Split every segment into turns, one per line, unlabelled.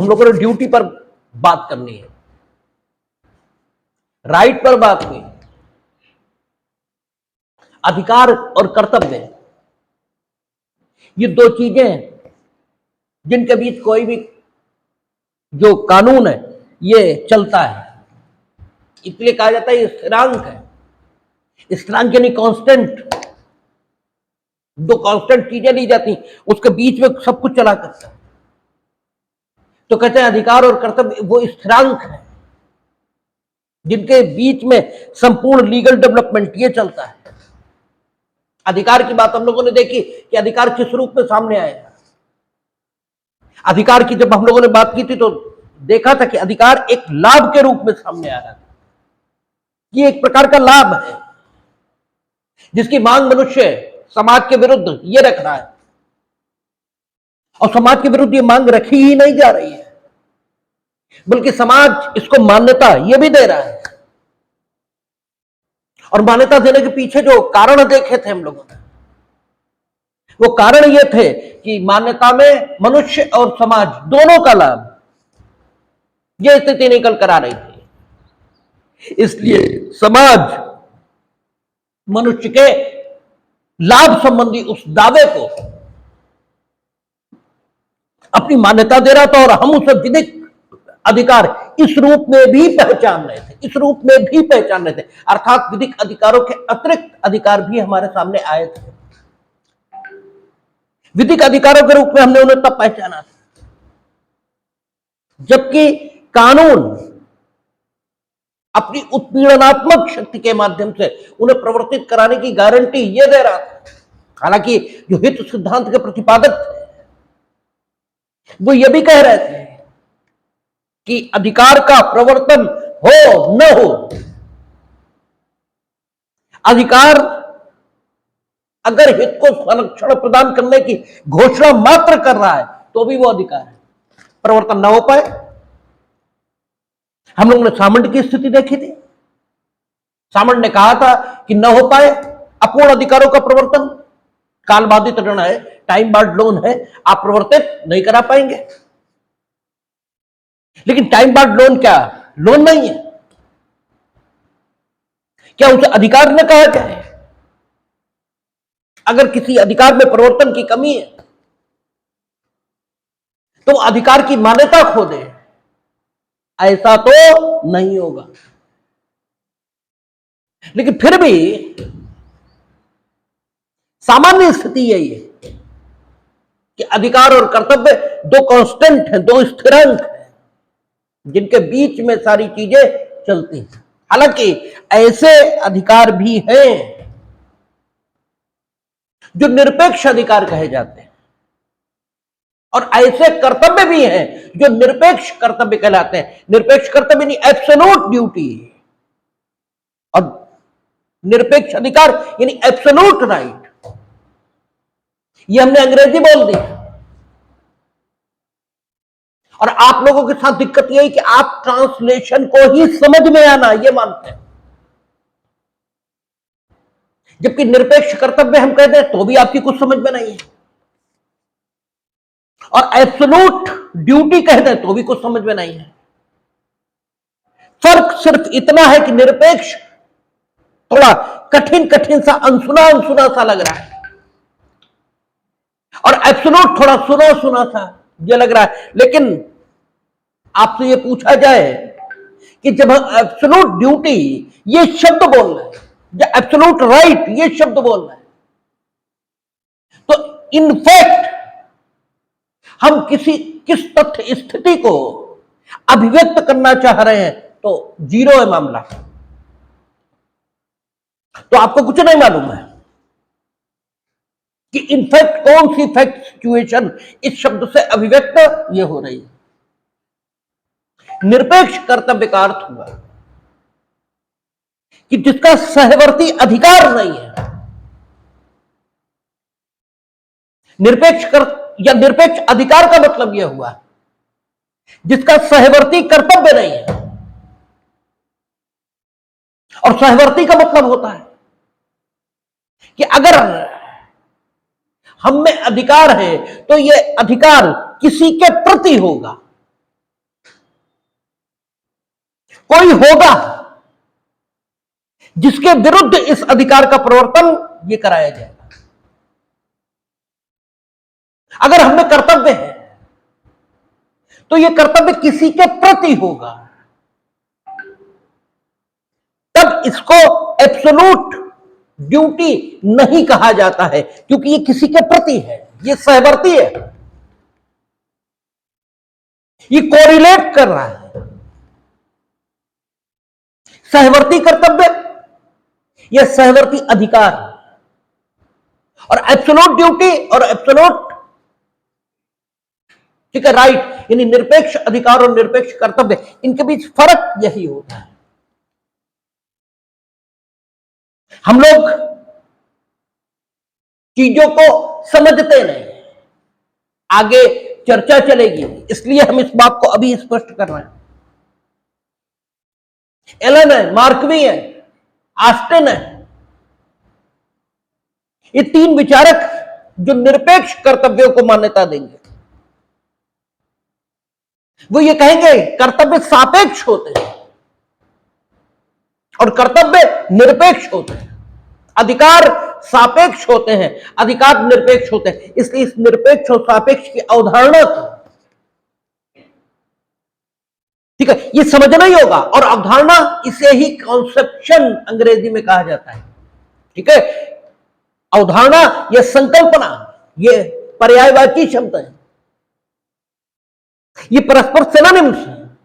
हम लोगों ने ड्यूटी पर बात करनी है, राइट पर बात हुई। अधिकार और कर्तव्य ये दो चीजें हैं जिनके बीच कोई भी जो कानून है ये चलता है। इसलिए कहा जाता है ये स्थिरांक है। स्थिरांक यानी कांस्टेंट। दो कांस्टेंट चीजें ली जाती, उसके बीच में सब कुछ चला करता है। तो कहते हैं अधिकार और कर्तव्य वो स्थिरांक है जिनके बीच में संपूर्ण लीगल डेवलपमेंट ये चलता है। अधिकार की बात हम लोगों ने देखी कि अधिकार किस रूप में सामने आएगा। अधिकार की जब हम लोगों ने बात की थी तो देखा था कि अधिकार एक लाभ के रूप में सामने आ रहा था। ये एक प्रकार का लाभ है जिसकी मांग मनुष्य समाज के विरुद्ध ये रख रहा है, और समाज के विरुद्ध ये मांग रखी ही नहीं जा रही है, बल्कि समाज इसको मान्यता ये भी दे रहा है। और मान्यता देने के पीछे जो कारण देखे थे हम लोगों ने, वो कारण ये थे कि मान्यता में मनुष्य और समाज दोनों का लाभ, ये स्थिति निकल कर आ रही थी। इसलिए समाज मनुष्य के लाभ संबंधी उस दावे को अपनी मान्यता दे रहा था, और हम उसे विधिक अधिकार इस रूप में भी पहचान रहे थे, इस रूप में भी पहचान रहे थे। अर्थात विधिक अधिकारों के अतिरिक्त अधिकार भी हमारे सामने आए थे। विधिक अधिकारों के रूप में हमने उन्हें तब पहचाना था जबकि कानून अपनी उत्पीड़नात्मक शक्ति के माध्यम से उन्हें प्रवर्तित कराने की गारंटी यह दे रहा था। हालांकि जो हित सिद्धांत के प्रतिपादक थे वो यह भी कह रहे थे कि अधिकार का प्रवर्तन हो न हो, अधिकार अगर हित को संरक्षण प्रदान करने की घोषणा मात्र कर रहा है तो भी वो अधिकार है, प्रवर्तन न हो पाए। हम लोगों ने सामंत की स्थिति देखी थी। सामंत ने कहा था कि न हो पाए अपूर्ण अधिकारों का प्रवर्तन, काल बाधित ऋण है, टाइम बार्ड लोन है, आप प्रवर्तित नहीं करा पाएंगे। लेकिन टाइम बार्ड लोन क्या लोन नहीं है? क्या उसे अधिकार न कहा जाए? अगर किसी अधिकार में परिवर्तन की कमी है तो अधिकार की मान्यता खो दे, ऐसा तो नहीं होगा। लेकिन फिर भी सामान्य स्थिति यही है कि अधिकार और कर्तव्य दो कांस्टेंट हैं, दो स्थिरांक हैं जिनके बीच में सारी चीजें चलती हैं। हालांकि ऐसे अधिकार भी हैं जो निरपेक्ष अधिकार कहे जाते हैं, और ऐसे कर्तव्य भी हैं जो निरपेक्ष कर्तव्य कहलाते हैं। निरपेक्ष कर्तव्य यानी एब्सोल्यूट ड्यूटी, और निरपेक्ष अधिकार यानी एब्सोल्यूट राइट। ये हमने अंग्रेजी बोल दी, और आप लोगों के साथ दिक्कत यही कि आप ट्रांसलेशन को ही समझ में आना ये मानते हैं, जबकि निरपेक्ष कर्तव्य हम कहते हैं तो भी आपकी कुछ समझ में नहीं है, और एब्सोल्यूट ड्यूटी कहते हैं तो भी कुछ समझ में नहीं है। फर्क सिर्फ इतना है कि निरपेक्ष थोड़ा कठिन कठिन सा, अनसुना अनसुना सा लग रहा है, और एब्सोल्यूट थोड़ा सुना सुना सा ये लग रहा है। लेकिन आपसे ये पूछा जाए कि जब हम एब्सोल्यूट ड्यूटी ये शब्द बोल रहे हैं या एब्सोल्यूट राइट ये शब्द बोल रहे हैं, तो इनफैक्ट हम किस तथ्य स्थिति को अभिव्यक्त करना चाह रहे हैं तो जीरो है मामला। तो आपको कुछ नहीं मालूम है कि इनफैक्ट कौन सी फैक्ट सिचुएशन इस शब्द से अभिव्यक्त ये हो रही है। निरपेक्ष कर्तव्य का अर्थ हुआ कि जिसका सहवर्ती अधिकार नहीं है। निरपेक्ष अधिकार का मतलब यह हुआ जिसका सहवर्ती कर्तव्य नहीं है, और सहवर्ती का मतलब होता है कि अगर हम में अधिकार है तो यह अधिकार किसी के प्रति होगा, कोई होगा जिसके विरुद्ध इस अधिकार का प्रवर्तन ये कराया जाएगा। अगर हमें कर्तव्य है तो यह कर्तव्य किसी के प्रति होगा, तब इसको एब्सोल्यूट ड्यूटी नहीं कहा जाता है, क्योंकि ये किसी के प्रति है, ये सहवर्ती है, ये कोरिलेट कर रहा है। सहवर्ती कर्तव्य या सहवर्ती अधिकार और एब्सोल्यूट ड्यूटी और एब्सोल्यूट, ठीक है, राइट, यानी निरपेक्ष अधिकार और निरपेक्ष कर्तव्य, इनके बीच फर्क यही होता है। हम लोग चीजों को समझते नहीं, आगे चर्चा चलेगी, इसलिए हम इस बात को अभी स्पष्ट कर रहे हैं। एलन है, मार्कवी है, ऑस्टिन है, ये तीन विचारक जो निरपेक्ष कर्तव्यों को मान्यता देंगे, वो ये कहेंगे कर्तव्य सापेक्ष होते हैं और कर्तव्य निरपेक्ष होते हैं, अधिकार सापेक्ष होते हैं, अधिकार निरपेक्ष होते हैं। इसलिए इस निरपेक्ष और सापेक्ष की अवधारणा को, ठीक है, ये समझना ही होगा। और अवधारणा, इसे ही कॉन्सेप्शन अंग्रेजी में कहा जाता है, ठीक है। अवधारणा या संकल्पना, ये पर्यायवाची शब्द है, ये परस्पर सिनोनिम्स हैं।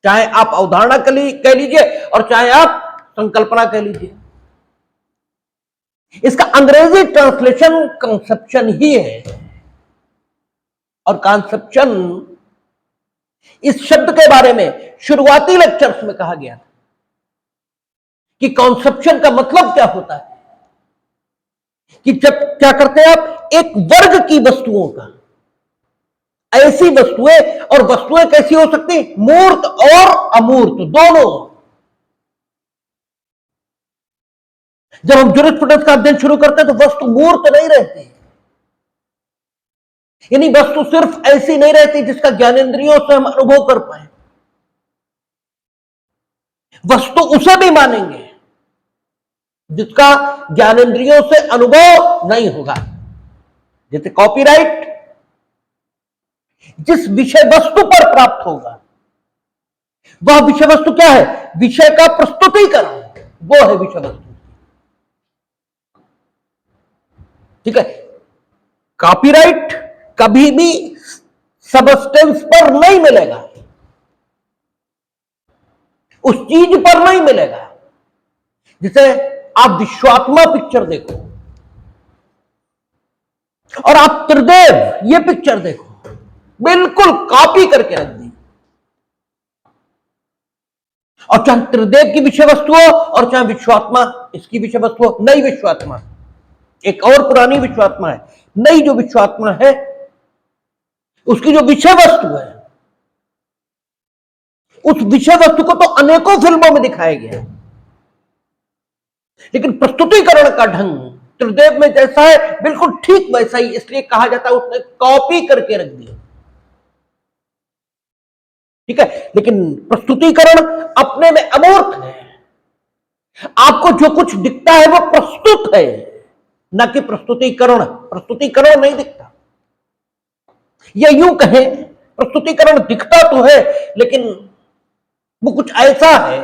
चाहे आप अवधारणा कह लीजिए और चाहे आप संकल्पना कह लीजिए, इसका अंग्रेजी ट्रांसलेशन कंसेप्शन ही है। और कंसेप्शन, इस शब्द के बारे में शुरुआती लेक्चर्स में कहा गया था कि कंसेप्शन का मतलब क्या होता है, कि जब क्या करते हैं आप, एक वर्ग की वस्तुओं का, ऐसी वस्तुएं, और वस्तुएं कैसी हो सकती, मूर्त और अमूर्त दोनों। जब हम ज्यूरिस्प्रूडेंस का अध्ययन शुरू करते हैं तो वस्तु मूर्त नहीं रहती, यानी वस्तु सिर्फ ऐसी नहीं रहती जिसका ज्ञानेंद्रियों से हम अनुभव कर पाए। वस्तु उसे भी मानेंगे जिसका ज्ञानेंद्रियों से अनुभव नहीं होगा। जैसे कॉपीराइट जिस विषय वस्तु पर प्राप्त होगा, वह विषय वस्तु क्या है, विषय का प्रस्तुतीकरण, वो है विषय वस्तु, ठीक है। कॉपीराइट कभी भी सबस्टेंस पर नहीं मिलेगा, उस चीज पर नहीं मिलेगा। जैसे आप विश्वात्मा पिक्चर देखो और आप त्रिदेव ये पिक्चर देखो, बिल्कुल कॉपी करके रख दी, और चाहे त्रिदेव की विषय वस्तु हो और चाहे विश्वात्मा इसकी विषय वस्तु हो। नई विश्वात्मा, एक और पुरानी विश्वात्मा है, नई जो विश्वात्मा है उसकी जो विषय वस्तु है, उस विषय वस्तु को तो अनेकों फिल्मों में दिखाया गया है, लेकिन प्रस्तुतिकरण का ढंग त्रिदेव में जैसा है बिल्कुल ठीक वैसा ही, इसलिए कहा जाता है उसने कॉपी करके रख दिया, ठीक है। लेकिन प्रस्तुतिकरण अपने में अमूर्त है, आपको जो कुछ दिखता है वो प्रस्तुत है, न कि प्रस्तुतिकरण। प्रस्तुतिकरण नहीं दिखता, या यूं कहें प्रस्तुतिकरण दिखता तो है लेकिन वो कुछ ऐसा है,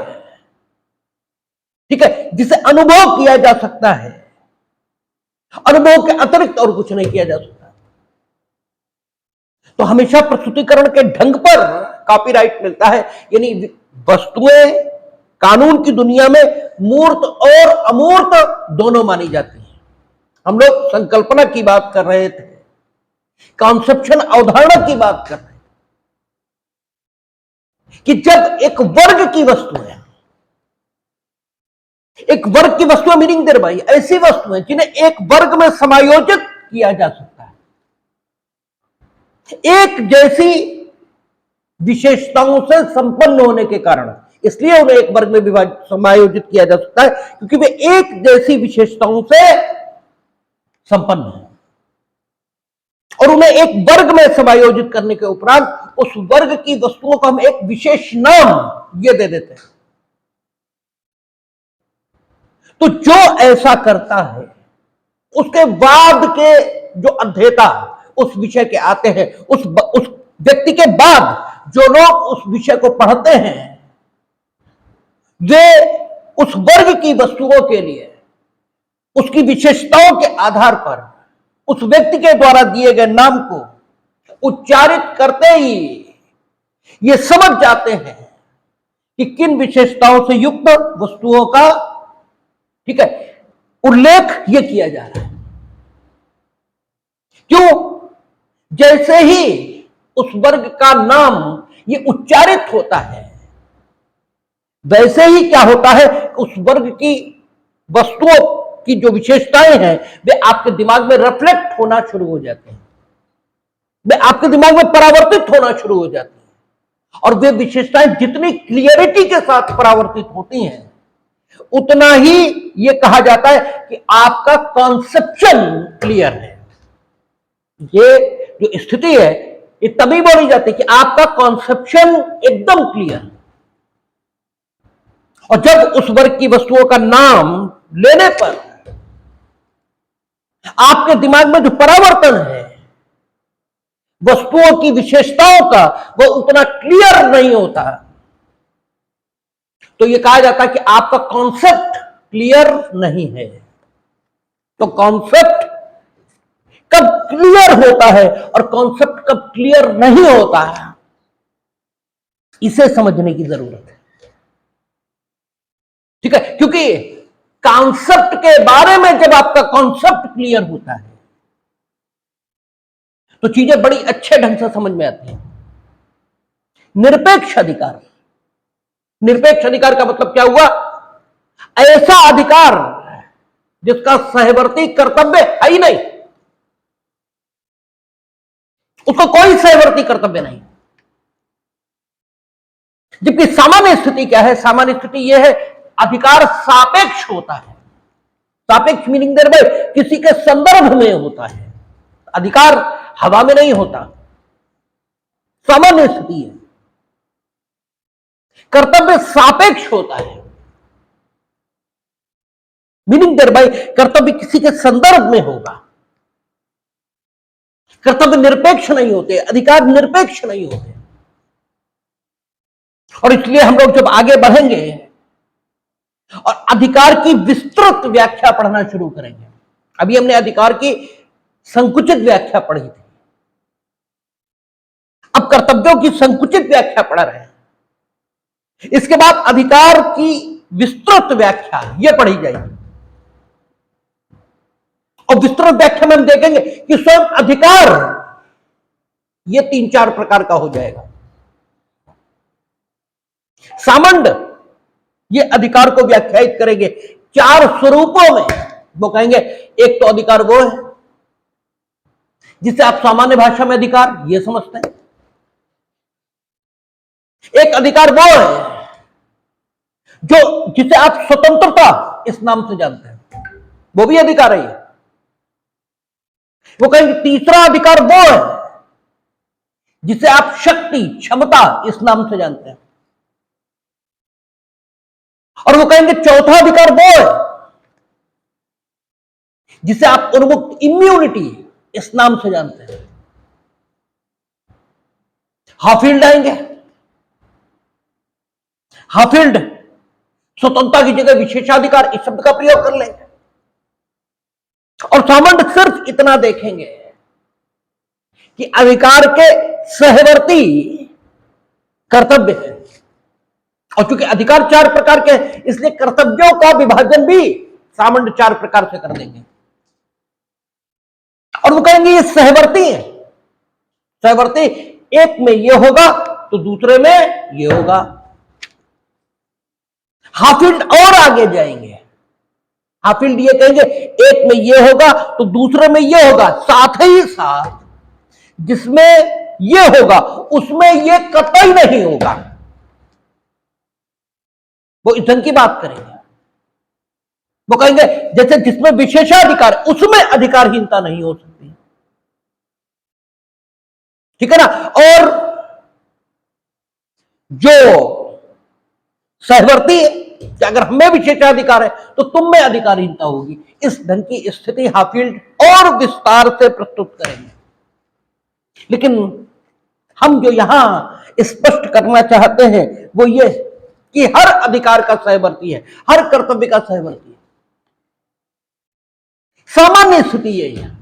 ठीक है, जिसे अनुभव किया जा सकता है, अनुभव के अतिरिक्त और कुछ नहीं किया जा सकता। तो हमेशा प्रस्तुतिकरण के ढंग पर कॉपीराइट मिलता है, यानी वस्तुएं कानून की दुनिया में मूर्त और अमूर्त दोनों मानी जाती हैं। हम लोग संकल्पना की बात कर रहे थे, कॉन्सेप्शन अवधारणा की बात कर रहे थे, कि जब एक वर्ग की वस्तु है, एक वर्ग की वस्तुएं मीनिंग देर भाई ऐसी वस्तुएं जिन्हें एक वर्ग में समायोजित किया जा सकता है, एक जैसी विशेषताओं से संपन्न होने के कारण, इसलिए उन्हें एक वर्ग में समायोजित किया जा सकता है क्योंकि वे एक जैसी विशेषताओं से संपन्न है, और उन्हें एक वर्ग में समायोजित करने के उपरांत उस वर्ग की वस्तुओं को हम एक विशेष नाम ये दे देते हैं। तो जो ऐसा करता है उसके बाद के जो अध्येता उस विषय के आते हैं, उस व्यक्ति के बाद जो लोग उस विषय को पढ़ते हैं, वे उस वर्ग की वस्तुओं के लिए उसकी विशेषताओं के आधार पर उस व्यक्ति के द्वारा दिए गए नाम को उच्चारित करते ही ये समझ जाते हैं कि किन विशेषताओं से युक्त वस्तुओं का, ठीक है, उल्लेख ये किया जा रहा है। क्यों? जैसे ही उस वर्ग का नाम ये उच्चारित होता है, वैसे ही क्या होता है, उस वर्ग की वस्तुओं की जो विशेषताएं हैं वे आपके दिमाग में रिफ्लेक्ट होना शुरू हो जाते हैं, वे आपके दिमाग में परावर्तित होना शुरू हो जाती हैं। और वे विशेषताएं जितनी क्लियरिटी के साथ परावर्तित होती हैं, उतना ही ये कहा जाता है कि आपका कॉन्सेप्शन क्लियर है। ये जो स्थिति है ये तभी बोली जाती है कि आपका कॉन्सेप्शन एकदम क्लियर है। और जब उस वर्ग की वस्तुओं का नाम लेने पर आपके दिमाग में जो परावर्तन है वस्तुओं की विशेषताओं का, वो उतना क्लियर नहीं होता, तो यह कहा जाता है कि आपका कॉन्सेप्ट क्लियर नहीं है। तो कॉन्सेप्ट कब क्लियर होता है और कॉन्सेप्ट कब क्लियर नहीं होता है, इसे समझने की जरूरत है। ठीक है, क्योंकि कॉन्सेप्ट के बारे में जब आपका कॉन्सेप्ट क्लियर होता है तो चीजें बड़ी अच्छे ढंग से समझ में आती हैं। निरपेक्ष अधिकार, निरपेक्ष अधिकार का मतलब क्या हुआ? ऐसा अधिकार जिसका सहवर्ती कर्तव्य है ही नहीं, उसको कोई सहवर्ती कर्तव्य नहीं। जबकि सामान्य स्थिति क्या है? सामान्य स्थिति यह है अधिकार सापेक्ष होता है। सापेक्ष मीनिंग देर में किसी के संदर्भ में होता है, अधिकार हवा में नहीं होता। सामान्य स्थिति है कर्तव्य सापेक्ष होता है, मीनिंग देर बाय कर्तव्य किसी के संदर्भ में होगा। कर्तव्य निरपेक्ष नहीं होते, अधिकार निरपेक्ष नहीं होते। और इसलिए हम लोग जब आगे बढ़ेंगे और अधिकार की विस्तृत व्याख्या पढ़ना शुरू करेंगे, अभी हमने अधिकार की संकुचित व्याख्या पढ़ी थी, अब कर्तव्यों की संकुचित व्याख्या पढ़ रहे हैं। इसके बाद अधिकार की विस्तृत व्याख्या यह पढ़ी जाएगी। और विस्तृत व्याख्या में हम देखेंगे कि स्वयं अधिकार यह 3-4 प्रकार का हो जाएगा। सामंड ये अधिकार को व्याख्यायित करेंगे 4 स्वरूपों में। वो कहेंगे एक तो अधिकार वो है जिसे आप सामान्य भाषा में अधिकार ये समझते हैं, एक अधिकार वो है जो जिसे आप स्वतंत्रता इस नाम से जानते हैं, वो भी अधिकार है। वो कहेंगे तीसरा अधिकार वो है जिसे आप शक्ति क्षमता इस नाम से जानते हैं। और वो कहेंगे चौथा अधिकार वो है जिसे आप उन्मुक्त इम्यूनिटी इस नाम से जानते हैं। हाफील्ड आएंगे, हाफील्ड स्वतंत्रता की जगह विशेषाधिकार इस शब्द का प्रयोग कर लेंगे। और सामंड सिर्फ इतना देखेंगे कि अधिकार के सहवर्ती कर्तव्य है। और चूंकि अधिकार 4 प्रकार के हैं, इसलिए कर्तव्यों का विभाजन भी सामंड 4 प्रकार से कर देंगे। और वो कहेंगे ये सहवर्ती है, सहवर्ती एक में ये होगा तो दूसरे में ये होगा। हाफील्ड और आगे जाएंगे, हाफील्ड ये कहेंगे एक में ये होगा तो दूसरे में ये होगा, साथ ही साथ जिसमें ये होगा उसमें ये कतई नहीं होगा। वो इस ढंग की बात करेंगे। वो कहेंगे जैसे जिसमें विशेषाधिकार उसमें अधिकारहीनता नहीं हो सकती, ठीक है ना। और जो सहवर्ती है कि अगर हमें विशेषाधिकार है तो तुम में अधिकारहीनता होगी। इस ढंग की स्थिति हाफिल्ड और विस्तार से प्रस्तुत करेंगे। लेकिन हम जो यहां स्पष्ट करना चाहते हैं वो ये कि हर अधिकार का सहवर्ती है, हर कर्तव्य का सहवर्ती है। सामान्य स्थिति यही है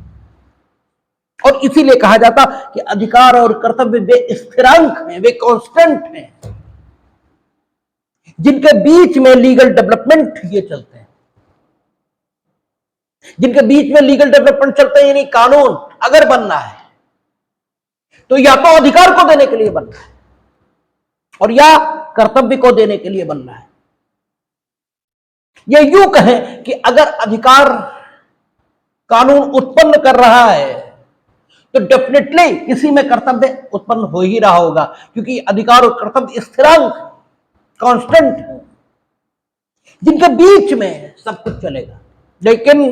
और इसीलिए कहा जाता कि अधिकार और कर्तव्य वे स्थिरांक हैं, वे कांस्टेंट हैं, जिनके बीच में लीगल डेवलपमेंट ये चलते हैं, जिनके बीच में लीगल डेवलपमेंट चलते हैं। यानी कानून अगर बनना है तो या तो अधिकार को देने के लिए बनना है और या कर्तव्य को देने के लिए बनना है। यह यूं कहें कि अगर अधिकार कानून उत्पन्न कर रहा है तो डेफिनेटली किसी में कर्तव्य उत्पन्न हो ही रहा होगा, क्योंकि अधिकार और कर्तव्य स्थिरांक कांस्टेंट है जिनके बीच में सब कुछ चलेगा। लेकिन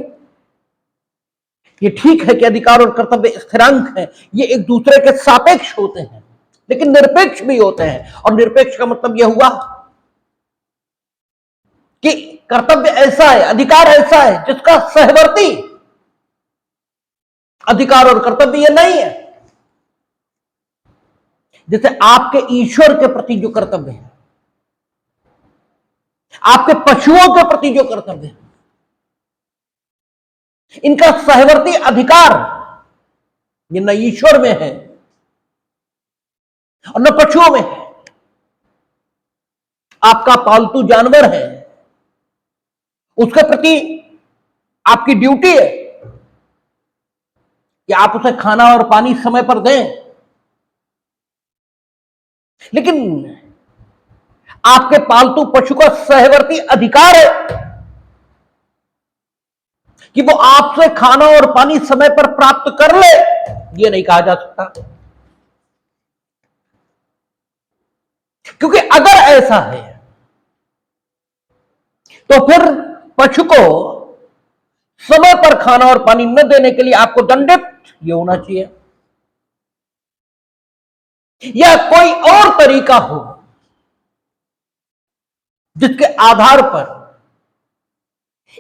ये ठीक है कि अधिकार और कर्तव्य स्थिरांक है, ये एक दूसरे के सापेक्ष होते हैं लेकिन निरपेक्ष भी होते हैं। और निरपेक्ष का मतलब यह हुआ कि कर्तव्य ऐसा है, अधिकार ऐसा है जिसका सहवर्ती अधिकार और कर्तव्य ये नहीं है। जैसे आपके ईश्वर के प्रति जो कर्तव्य है, आपके पशुओं के प्रति जो कर्तव्य है, इनका सहवर्ती अधिकार ये न ईश्वर में है और न पशुओं में है। आपका पालतू जानवर है, उसके प्रति आपकी ड्यूटी है कि आप उसे खाना और पानी समय पर दें। लेकिन आपके पालतू पशु का सहवर्ती अधिकार है कि वो आपसे खाना और पानी समय पर प्राप्त कर ले, ये नहीं कहा जा सकता। क्योंकि अगर ऐसा है तो फिर पशु को समय पर खाना और पानी न देने के लिए आपको दंडित ये होना चाहिए, या कोई और तरीका हो जिसके आधार पर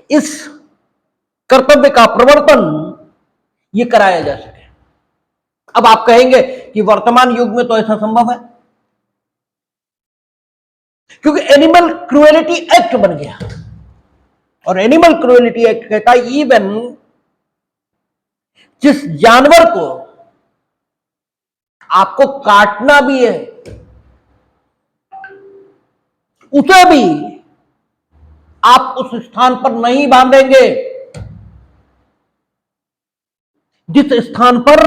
इस कर्तव्य का प्रवर्तन ये कराया जा सके। अब आप कहेंगे कि वर्तमान युग में तो ऐसा संभव है क्योंकि एनिमल क्रूएलिटी एक्ट बन गया और एनिमल क्रूएलिटी एक्ट कहता है इवन जिस जानवर को आपको काटना भी है उसे भी आप उस स्थान पर नहीं बांधेंगे जिस स्थान पर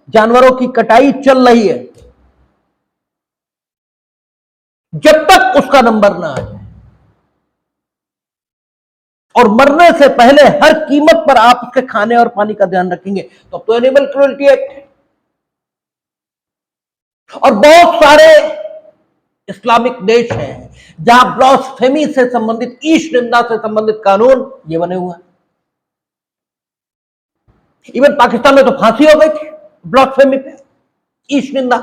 जानवरों की कटाई चल रही है, जब तक उसका नंबर ना आ जाए। और मरने से पहले हर कीमत पर आप उसके खाने और पानी का ध्यान रखेंगे, तो एनिमल क्रूएल्टी एक्ट है। और बहुत सारे इस्लामिक देश हैं जहां ब्लास्फेमी से संबंधित, ईश निंदा से संबंधित कानून ये बने हुए हैं। इवन पाकिस्तान में तो फांसी हो गई थी ब्लास्फेमी पे, ईश निंदा।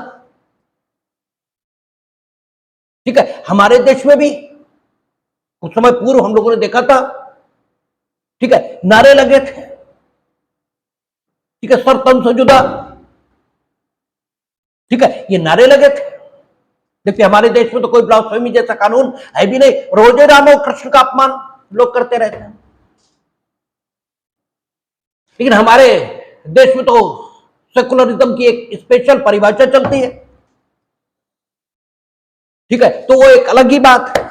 ठीक है, हमारे देश में भी कुछ समय पूर्व हम लोगों ने देखा था, ठीक है, नारे लगे थे, ठीक है, सर तन से जुदा, ठीक है, ये नारे लगे थे। देखिए हमारे देश में तो कोई ब्लास्फेमी जैसा कानून है भी नहीं, रोजे रामो कृष्ण का अपमान लोग करते रहते हैं। लेकिन हमारे देश में तो सेकुलरिज्म की एक स्पेशल परिभाषा चलती है, ठीक है, तो वो एक अलग ही बात है।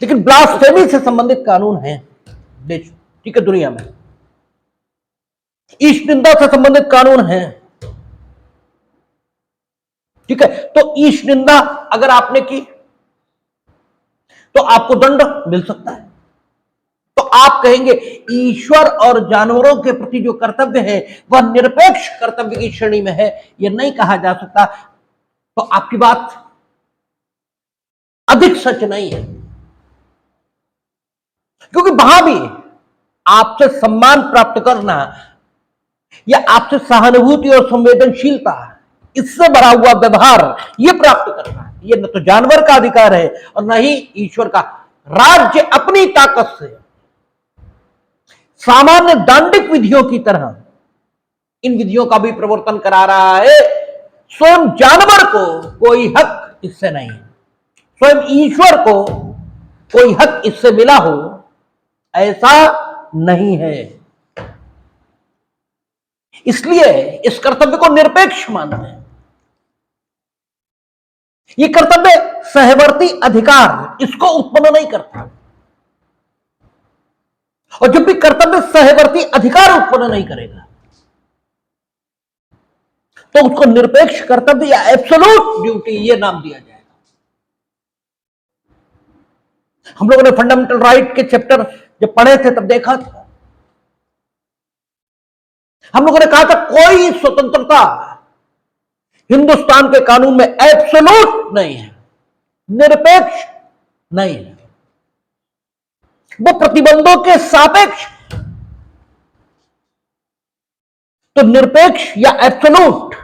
लेकिन ब्लास्फेमी से संबंधित कानून है देश, ठीक है, दुनिया में ईश निंदा से संबंधित कानून है, ठीक है। तो ईश निंदा अगर आपने की तो आपको दंड मिल सकता है। तो आप कहेंगे ईश्वर और जानवरों के प्रति जो कर्तव्य है वह निरपेक्ष कर्तव्य की श्रेणी में है, यह नहीं कहा जा सकता। तो आपकी बात अधिक सच नहीं है, क्योंकि वहां भी आपसे सम्मान प्राप्त करना या आपसे सहानुभूति और संवेदनशीलता इससे भरा हुआ व्यवहार ये प्राप्त करना है। ये न तो जानवर का अधिकार है और न ही ईश्वर का। राज्य अपनी ताकत से सामान्य दांडिक विधियों की तरह इन विधियों का भी प्रवर्तन करा रहा है। स्वयं जानवर को कोई हक इससे नहीं है, स्वयं ईश्वर को कोई हक इससे मिला हो ऐसा नहीं है। इसलिए इस कर्तव्य को निरपेक्ष मानते हैं। यह कर्तव्य सहवर्ती अधिकार इसको उत्पन्न नहीं करता, और जब भी कर्तव्य सहवर्ती अधिकार उत्पन्न नहीं करेगा तो उसको निरपेक्ष कर्तव्य या एब्सोल्यूट ड्यूटी यह नाम दिया जाएगा। हम लोगों ने फंडामेंटल राइट के चैप्टर जब पढ़े थे तब देखा था, हम लोगों ने कहा था कोई स्वतंत्रता हिंदुस्तान के कानून में एब्सोल्यूट नहीं है, निरपेक्ष नहीं है, वो प्रतिबंधों के सापेक्ष। तो निरपेक्ष या एब्सोल्यूट,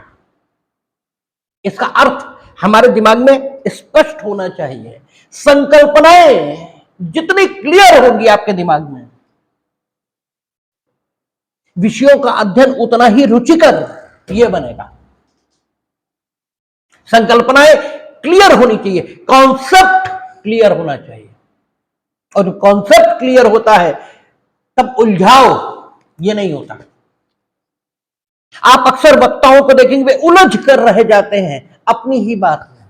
इसका अर्थ हमारे दिमाग में स्पष्ट होना चाहिए। संकल्पनाएं जितनी क्लियर होंगी आपके दिमाग में, विषयों का अध्ययन उतना ही रुचिकर यह बनेगा। संकल्पनाएं क्लियर होनी चाहिए, कॉन्सेप्ट क्लियर होना चाहिए, और कॉन्सेप्ट क्लियर होता है तब उलझाव ये नहीं होता। आप अक्सर वक्ताओं को देखेंगे वे उलझ कर रह जाते हैं अपनी ही बात में,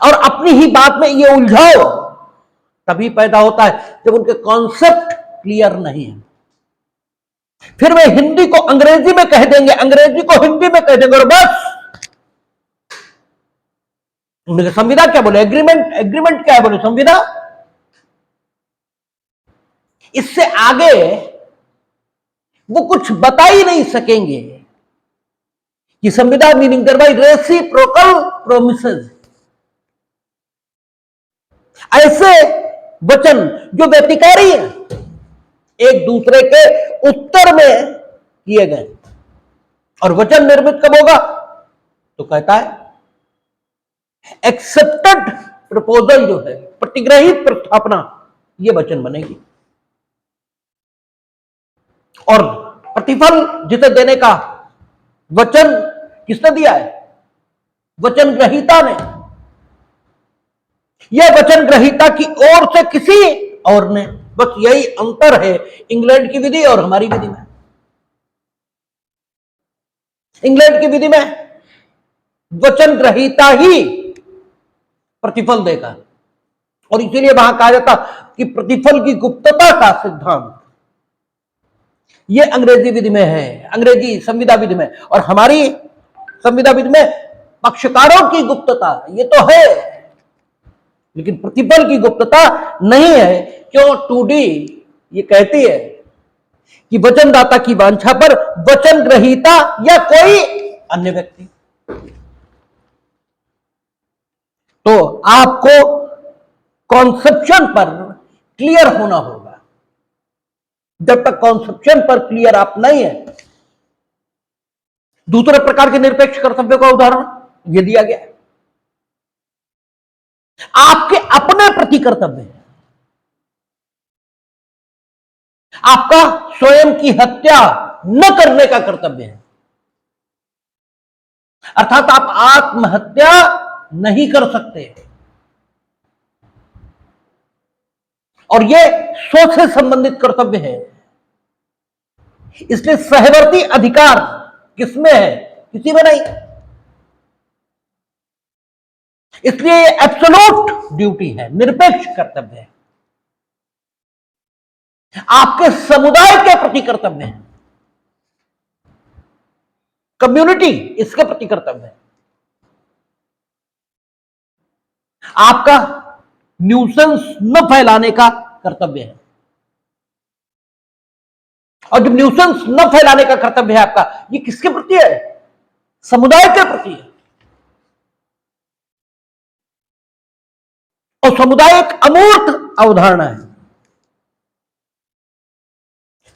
और अपनी ही बात में ये उलझाव तभी पैदा होता है जब उनके कॉन्सेप्ट क्लियर नहीं है। फिर वे हिंदी को अंग्रेजी में कह देंगे, अंग्रेजी को हिंदी में कह देंगे, और बस उन्होंने संविदा क्या बोले, एग्रीमेंट क्या है बोले संविदा। इससे आगे वो कुछ बता ही नहीं सकेंगे कि संविदा मीनिंग देयर रेसिप्रोकल प्रोमिसेस। ऐसे वचन जो व्यतिकारी है, एक दूसरे के उत्तर में किए गए, और वचन निर्मित कब होगा तो कहता है एक्सेप्टेड प्रपोजल जो है, प्रतिग्रहित प्रस्थापना, यह वचन बनेगी। और प्रतिफल जिसे देने का वचन किसने दिया है, वचन ग्रहीता ने। यह वचन ग्रहीता की ओर से किसी और ने, बस यही अंतर है इंग्लैंड की विधि और हमारी विधि में। इंग्लैंड की विधि में वचन ग्रहीता ही प्रतिफल देगा, और इसीलिए वहां कहा जाता कि प्रतिफल की गुप्तता का सिद्धांत यह अंग्रेजी विधि में है, अंग्रेजी संविदा विधि में। और हमारी संविदा विधि में पक्षकारों की गुप्तता ये तो है, लेकिन प्रतिफल की गुप्तता नहीं है। क्यों? 2D ये कहती है कि वचनदाता की वांछा पर वचन ग्रहीता या कोई अन्य व्यक्ति। तो आपको कॉन्सेप्शन पर क्लियर होना होगा। जब तक कॉन्सेप्शन पर क्लियर आप नहीं है, दूसरे प्रकार के निरपेक्ष कर्तव्य का उदाहरण यह दिया गया है। आपके अपने प्रति कर्तव्य है, आपका स्वयं की हत्या न करने का कर्तव्य है, अर्थात आप आत्महत्या नहीं कर सकते, और यह स्व से संबंधित कर्तव्य है। इसलिए सहवर्ती अधिकार किसमें है? किसी में नहीं। इसलिए यह एब्सोल्यूट ड्यूटी है, निरपेक्ष कर्तव्य है। आपके समुदाय के प्रति कर्तव्य है, कम्युनिटी इसके प्रति कर्तव्य है। आपका न्यूसेंस न फैलाने का कर्तव्य है, और जब न्यूसेंस न फैलाने का कर्तव्य है आपका, ये किसके प्रति है? समुदाय के प्रति है। और समुदाय एक अमूर्त अवधारणा है,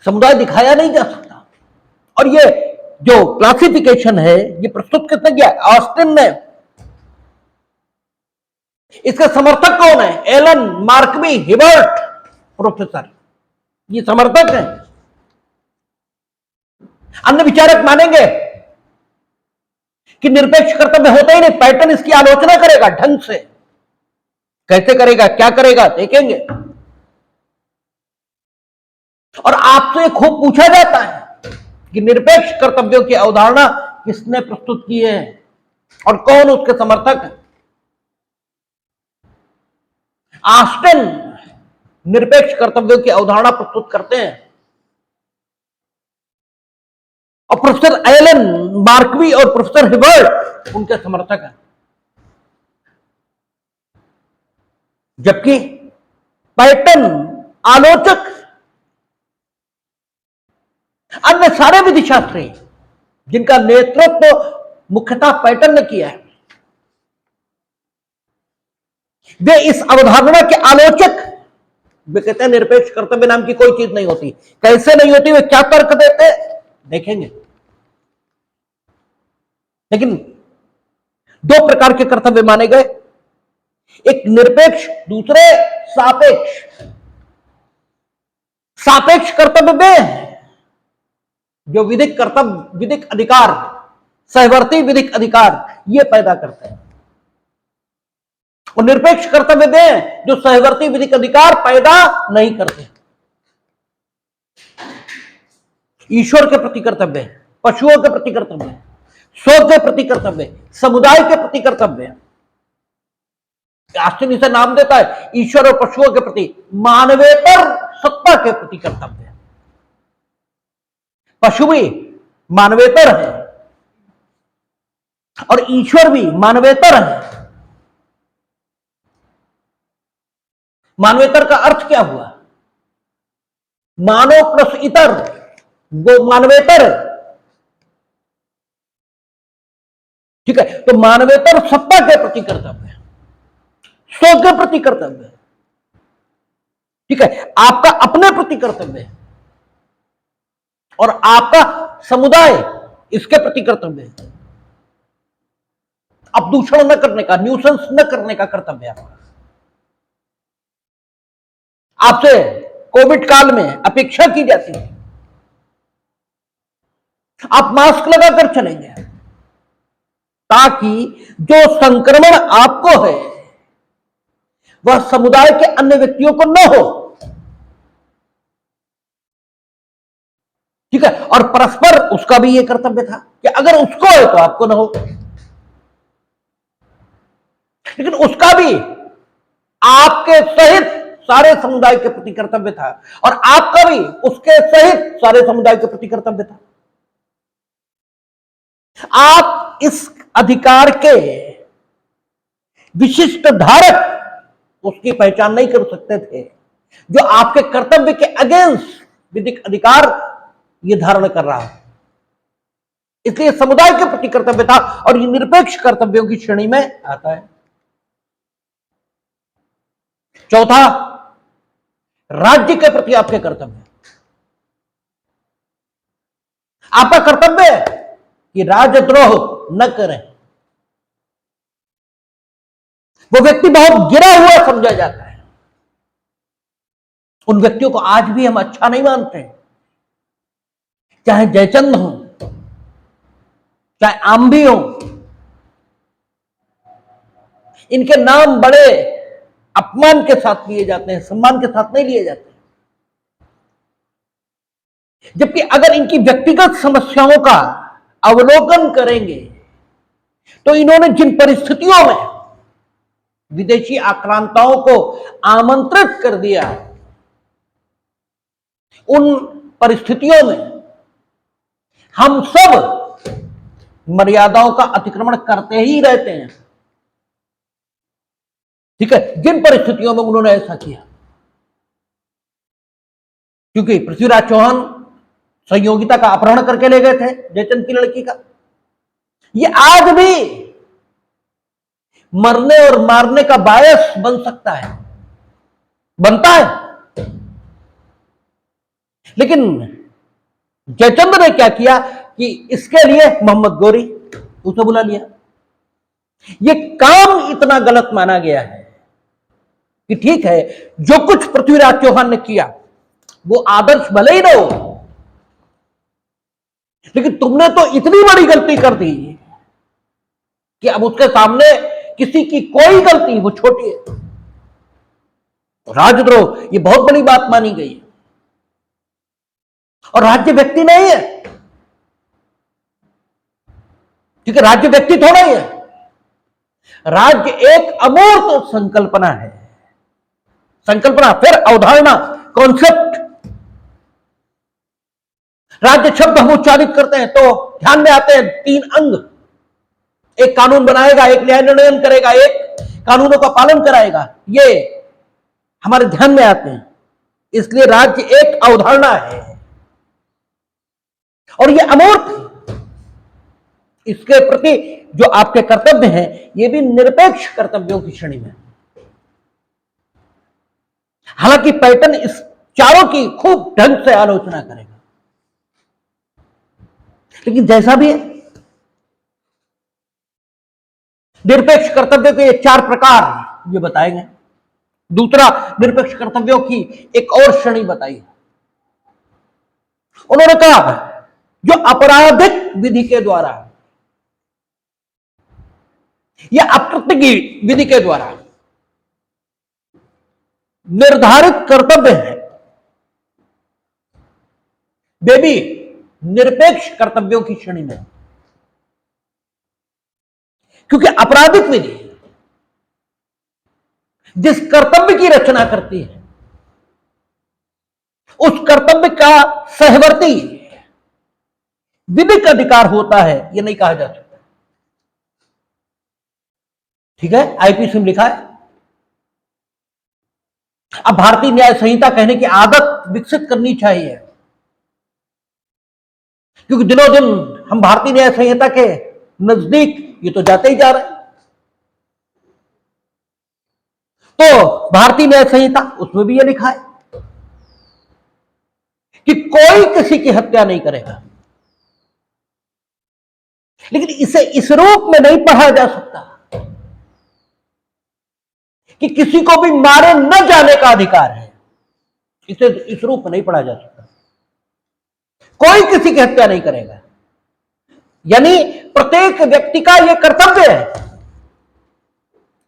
समुदाय दिखाया नहीं जा सकता, और ये जो क्लासिफिकेशन है ये प्रस्तुत किसने किया? ऑस्टिन ने। इसके समर्थक कौन है? एलन मार्कवी हिबर्ट प्रोफेसर, ये समर्थक है। अन्य विचारक मानेंगे कि निरपेक्ष कर्तव्य होता ही नहीं, पैटर्न इसकी आलोचना करेगा ढंग से। कैसे करेगा, क्या करेगा, देखेंगे। और आपसे खूब पूछा जाता है कि निरपेक्ष कर्तव्यों की अवधारणा किसने प्रस्तुत की है और कौन उसके समर्थक है। ऑस्टिन निरपेक्ष कर्तव्यों की अवधारणा प्रस्तुत करते हैं और प्रोफेसर एलन मार्कवी और प्रोफेसर हिबर्ट उनके समर्थक हैं। जबकि पैटर्न आलोचक अन्य सारे विधिशास्त्री जिनका नेतृत्व मुख्यतः पैटर्न ने किया है, वे इस अवधारणा के आलोचक। वे कहते हैं निरपेक्ष कर्तव्य नाम की कोई चीज नहीं होती। कैसे नहीं होती, वे क्या तर्क देते देखेंगे। लेकिन दो प्रकार के कर्तव्य माने गए, एक निरपेक्ष, दूसरे सापेक्ष। सापेक्ष कर्तव्य वे जो विधिक कर्तव्य, विधिक अधिकार, सहवर्ती विधिक अधिकार ये पैदा करते हैं, और निरपेक्ष कर्तव्य वे जो सहवर्ती विधिक अधिकार पैदा नहीं करते। ईश्वर के प्रति कर्तव्य, पशुओं के प्रति कर्तव्य, स्व के प्रति कर्तव्य, समुदाय के प्रति कर्तव्य। ऑस्टिन इसे नाम देता है ईश्वर और पशुओं के प्रति मानवेतर सत्ता के प्रति कर्तव्य। पशु भी मानवेतर है और ईश्वर भी मानवेतर है। मानवेतर का अर्थ क्या हुआ? मानव प्लस इतर, वो मानवेतर है। ठीक है, तो मानवेतर सत्ता के प्रति कर्तव्य, स्व के प्रति कर्तव्य। ठीक है, आपका अपने प्रति कर्तव्य और आपका समुदाय इसके प्रति कर्तव्य। अब दूषण न करने का, न्यूसेंस न करने का कर्तव्य आपका। आपसे कोविड काल में अपेक्षा की जाती है आप मास्क लगाकर चलेंगे ताकि जो संक्रमण आपको है वह समुदाय के अन्य व्यक्तियों को न हो। ठीक है, और परस्पर उसका भी यह कर्तव्य था कि अगर उसको है तो आपको न हो। लेकिन उसका भी आपके सहित सारे समुदाय के प्रति कर्तव्य था और आपका भी उसके सहित सारे समुदाय के प्रति कर्तव्य था। आप इस अधिकार के विशिष्ट धारक उसकी पहचान नहीं कर सकते थे जो आपके कर्तव्य के अगेंस्ट विधिक अधिकार यह धारण कर रहा है। इसलिए समुदाय के प्रति कर्तव्य था और यह निरपेक्ष कर्तव्यों की श्रेणी में आता है। चौथा, राज्य के प्रति आपके कर्तव्य। आपका कर्तव्य है कि राजद्रोह न करें। वो व्यक्ति बहुत गिरा हुआ समझा जाता है, उन व्यक्तियों को आज भी हम अच्छा नहीं मानते, चाहे जयचंद हो, चाहे आंबी हो। इनके नाम बड़े अपमान के साथ लिए जाते हैं, सम्मान के साथ नहीं लिए जाते। जबकि अगर इनकी व्यक्तिगत समस्याओं का अवलोकन करेंगे तो इन्होंने जिन परिस्थितियों में विदेशी आक्रांताओं को आमंत्रित कर दिया, उन परिस्थितियों में हम सब मर्यादाओं का अतिक्रमण करते ही रहते हैं। ठीक है, जिन परिस्थितियों में उन्होंने ऐसा किया, क्योंकि पृथ्वीराज चौहान संयोगिता का अपहरण करके ले गए थे जयचंद की लड़की का। ये आज भी मरने और मारने का बायस बन सकता है, बनता है। लेकिन जयचंद ने क्या किया कि इसके लिए मोहम्मद गौरी उसे बुला लिया। ये काम इतना गलत माना गया है कि ठीक है, जो कुछ पृथ्वीराज चौहान ने किया वो आदर्श भले ही ना हो, लेकिन तुमने तो इतनी बड़ी गलती कर दी कि अब उसके सामने किसी की कोई गलती वो छोटी है। राजद्रोह ये बहुत बड़ी बात मानी गई है। और राज्य व्यक्ति नहीं है, ठीक है, राज्य व्यक्ति थोड़ा ही है। राज्य एक अमूर्त संकल्पना है, संकल्पना फिर अवधारणा, कॉन्सेप्ट। राज्य शब्द हम उच्चारित करते हैं तो ध्यान में आते हैं 3 अंग। एक कानून बनाएगा, एक न्याय निर्णय करेगा, एक कानूनों का पालन कराएगा, ये हमारे ध्यान में आते हैं। इसलिए राज्य एक अवधारणा है और ये अमूर्त, इसके प्रति जो आपके कर्तव्य हैं ये भी निरपेक्ष कर्तव्यों की श्रेणी में। हालांकि पैटर्न इस चारों की खूब ढंग से आलोचना करेगा, लेकिन जैसा भी है, निरपेक्ष कर्तव्य के ये 4 प्रकार ये बताएंगे। दूसरा, निरपेक्ष कर्तव्यों की एक और श्रेणी बताई। उन्होंने कहा जो आपराधिक विधि के द्वारा या अकृत्य की विधि के द्वारा निर्धारित कर्तव्य है वे भी निरपेक्ष कर्तव्यों की श्रेणी में, क्योंकि आपराधिक विधि जिस कर्तव्य की रचना करती है उस कर्तव्य का सहवर्ती विधिक अधिकार होता है, यह नहीं कहा जा सकता। ठीक है, आईपीसी में लिखा है। अब भारतीय न्याय संहिता कहने की आदत विकसित करनी चाहिए, क्योंकि दिनों दिन हम भारतीय न्याय संहिता के नजदीक ये तो जाते ही जा रहे हैं। तो भारतीय न्याय संहिता, उसमें भी ये लिखा है कि कोई किसी की हत्या नहीं करेगा, लेकिन इसे इस रूप में नहीं पढ़ा जा सकता कि किसी को भी मारे न जाने का अधिकार है। इसे इस रूप में नहीं पढ़ा जा सकता। कोई किसी की हत्या नहीं करेगा, यानी प्रत्येक व्यक्ति का यह कर्तव्य है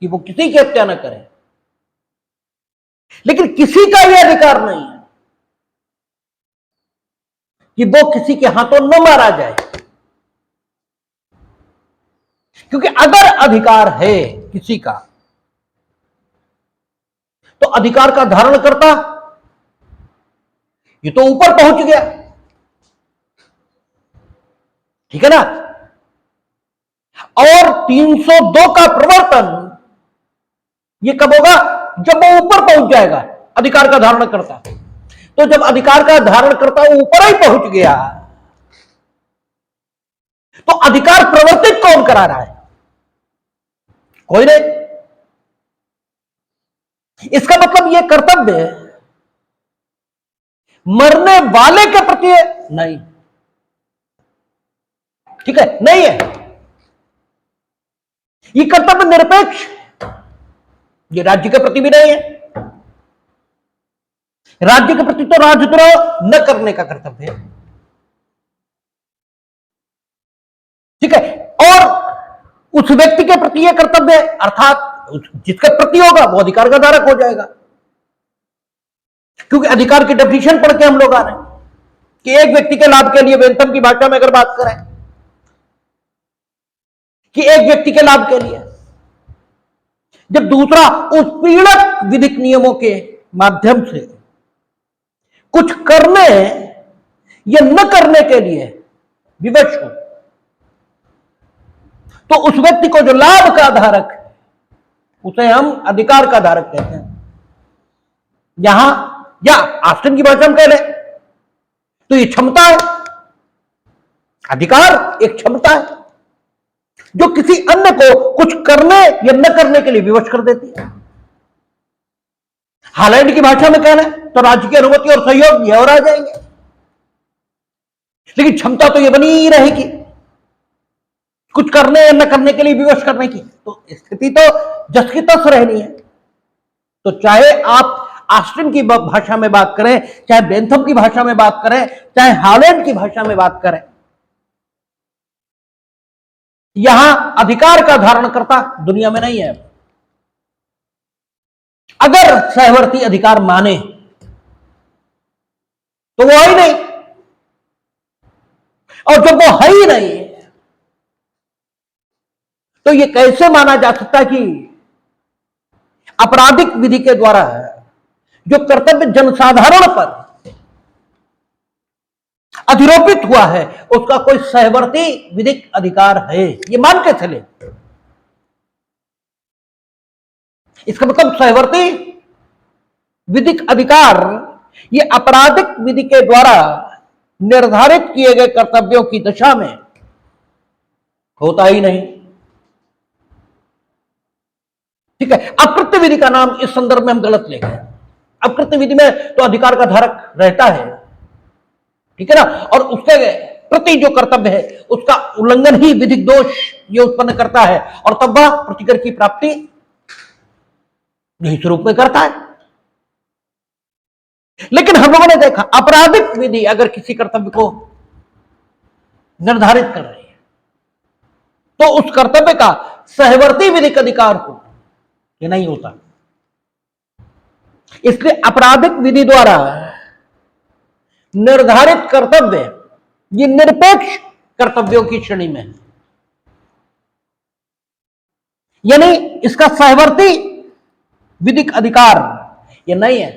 कि वो किसी की हत्या न करे, लेकिन किसी का यह अधिकार नहीं है कि वो किसी के हाथों न मारा जाए। क्योंकि अगर अधिकार है किसी का, तो अधिकार का धारण करता ये तो ऊपर पहुंच गया, ठीक है ना। और 302 का प्रवर्तन ये कब होगा? जब वो ऊपर पहुंच जाएगा, अधिकार का धारण करता। तो जब अधिकार का धारण करता ऊपर ही पहुंच गया, तो अधिकार प्रवर्तित कौन करा रहा है? कोई नहीं। इसका मतलब यह कर्तव्य मरने वाले के प्रति है? नहीं, ठीक है, नहीं है। यह कर्तव्य निरपेक्ष, ये राज्य के प्रति भी नहीं है। राज्य के प्रति तो राजद्रोह न करने का कर्तव्य है, ठीक है। और उस व्यक्ति के प्रति यह कर्तव्य है, अर्थात जिसके प्रति होगा वो अधिकार का धारक हो जाएगा। क्योंकि अधिकार की डेफिनेशन पढ़ के हम लोग आ रहे हैं कि एक व्यक्ति के लाभ के लिए, वेंथम की भाषा में अगर बात करें कि एक व्यक्ति के लाभ के लिए, जब दूसरा उत्पीड़क विधिक नियमों के माध्यम से कुछ करने या न करने के लिए विवश हो, तो उस व्यक्ति को जो लाभ का धारक है उसे हम अधिकार का धारक कहते हैं। यहां या ऑस्टिन की भाषा में कह लें तो ये क्षमता है। अधिकार एक क्षमता है जो किसी अन्य को कुछ करने या न करने के लिए विवश कर देती है। हालैंड की भाषा में कह लें तो राज्य की अनुमति और सहयोग ये और आ जाएंगे। लेकिन क्षमता तो ये बनी ही रहेगी कुछ करने या न करने के लिए विवश करने की, तो स्थिति तो जस की तस रहनी है। तो चाहे आप ऑस्टिन की भाषा में बात करें, चाहे बेंथम की भाषा में बात करें, चाहे हॉलैंड की भाषा में बात करें, यहां अधिकार का धारणकर्ता दुनिया में नहीं है। अगर सहवर्ती अधिकार माने तो वो है ही नहीं, और जब वो है ही नहीं तो ये कैसे माना जा सकता है कि आपराधिक विधि के द्वारा जो कर्तव्य जनसाधारण पर अधिरोपित हुआ है उसका कोई सहवर्ती विधिक अधिकार है, ये मान के चले। इसका मतलब सहवर्ती विधिक अधिकार ये आपराधिक विधि के द्वारा निर्धारित किए गए कर्तव्यों की दिशा में होता ही नहीं। ठीक है, अकृत्य विधि का नाम इस संदर्भ में हम गलत ले गए। अकृत्य विधि में तो अधिकार का धारक रहता है, ठीक है ना, और उसके प्रति जो कर्तव्य है उसका उल्लंघन ही विधिक दोष ये उत्पन्न करता है, और तब वह प्रतिकर की प्राप्ति यही स्वरूप में करता है। लेकिन हम लोगों ने देखा आपराधिक विधि अगर किसी कर्तव्य को निर्धारित कर रही है तो उस कर्तव्य का सहवर्ती विधिक अधिकार हो, ये नहीं होता। इसलिए आपराधिक विधि द्वारा निर्धारित कर्तव्य ये निरपेक्ष कर्तव्यों की श्रेणी में है, यानी इसका सहवर्ती विधिक अधिकार ये नहीं है।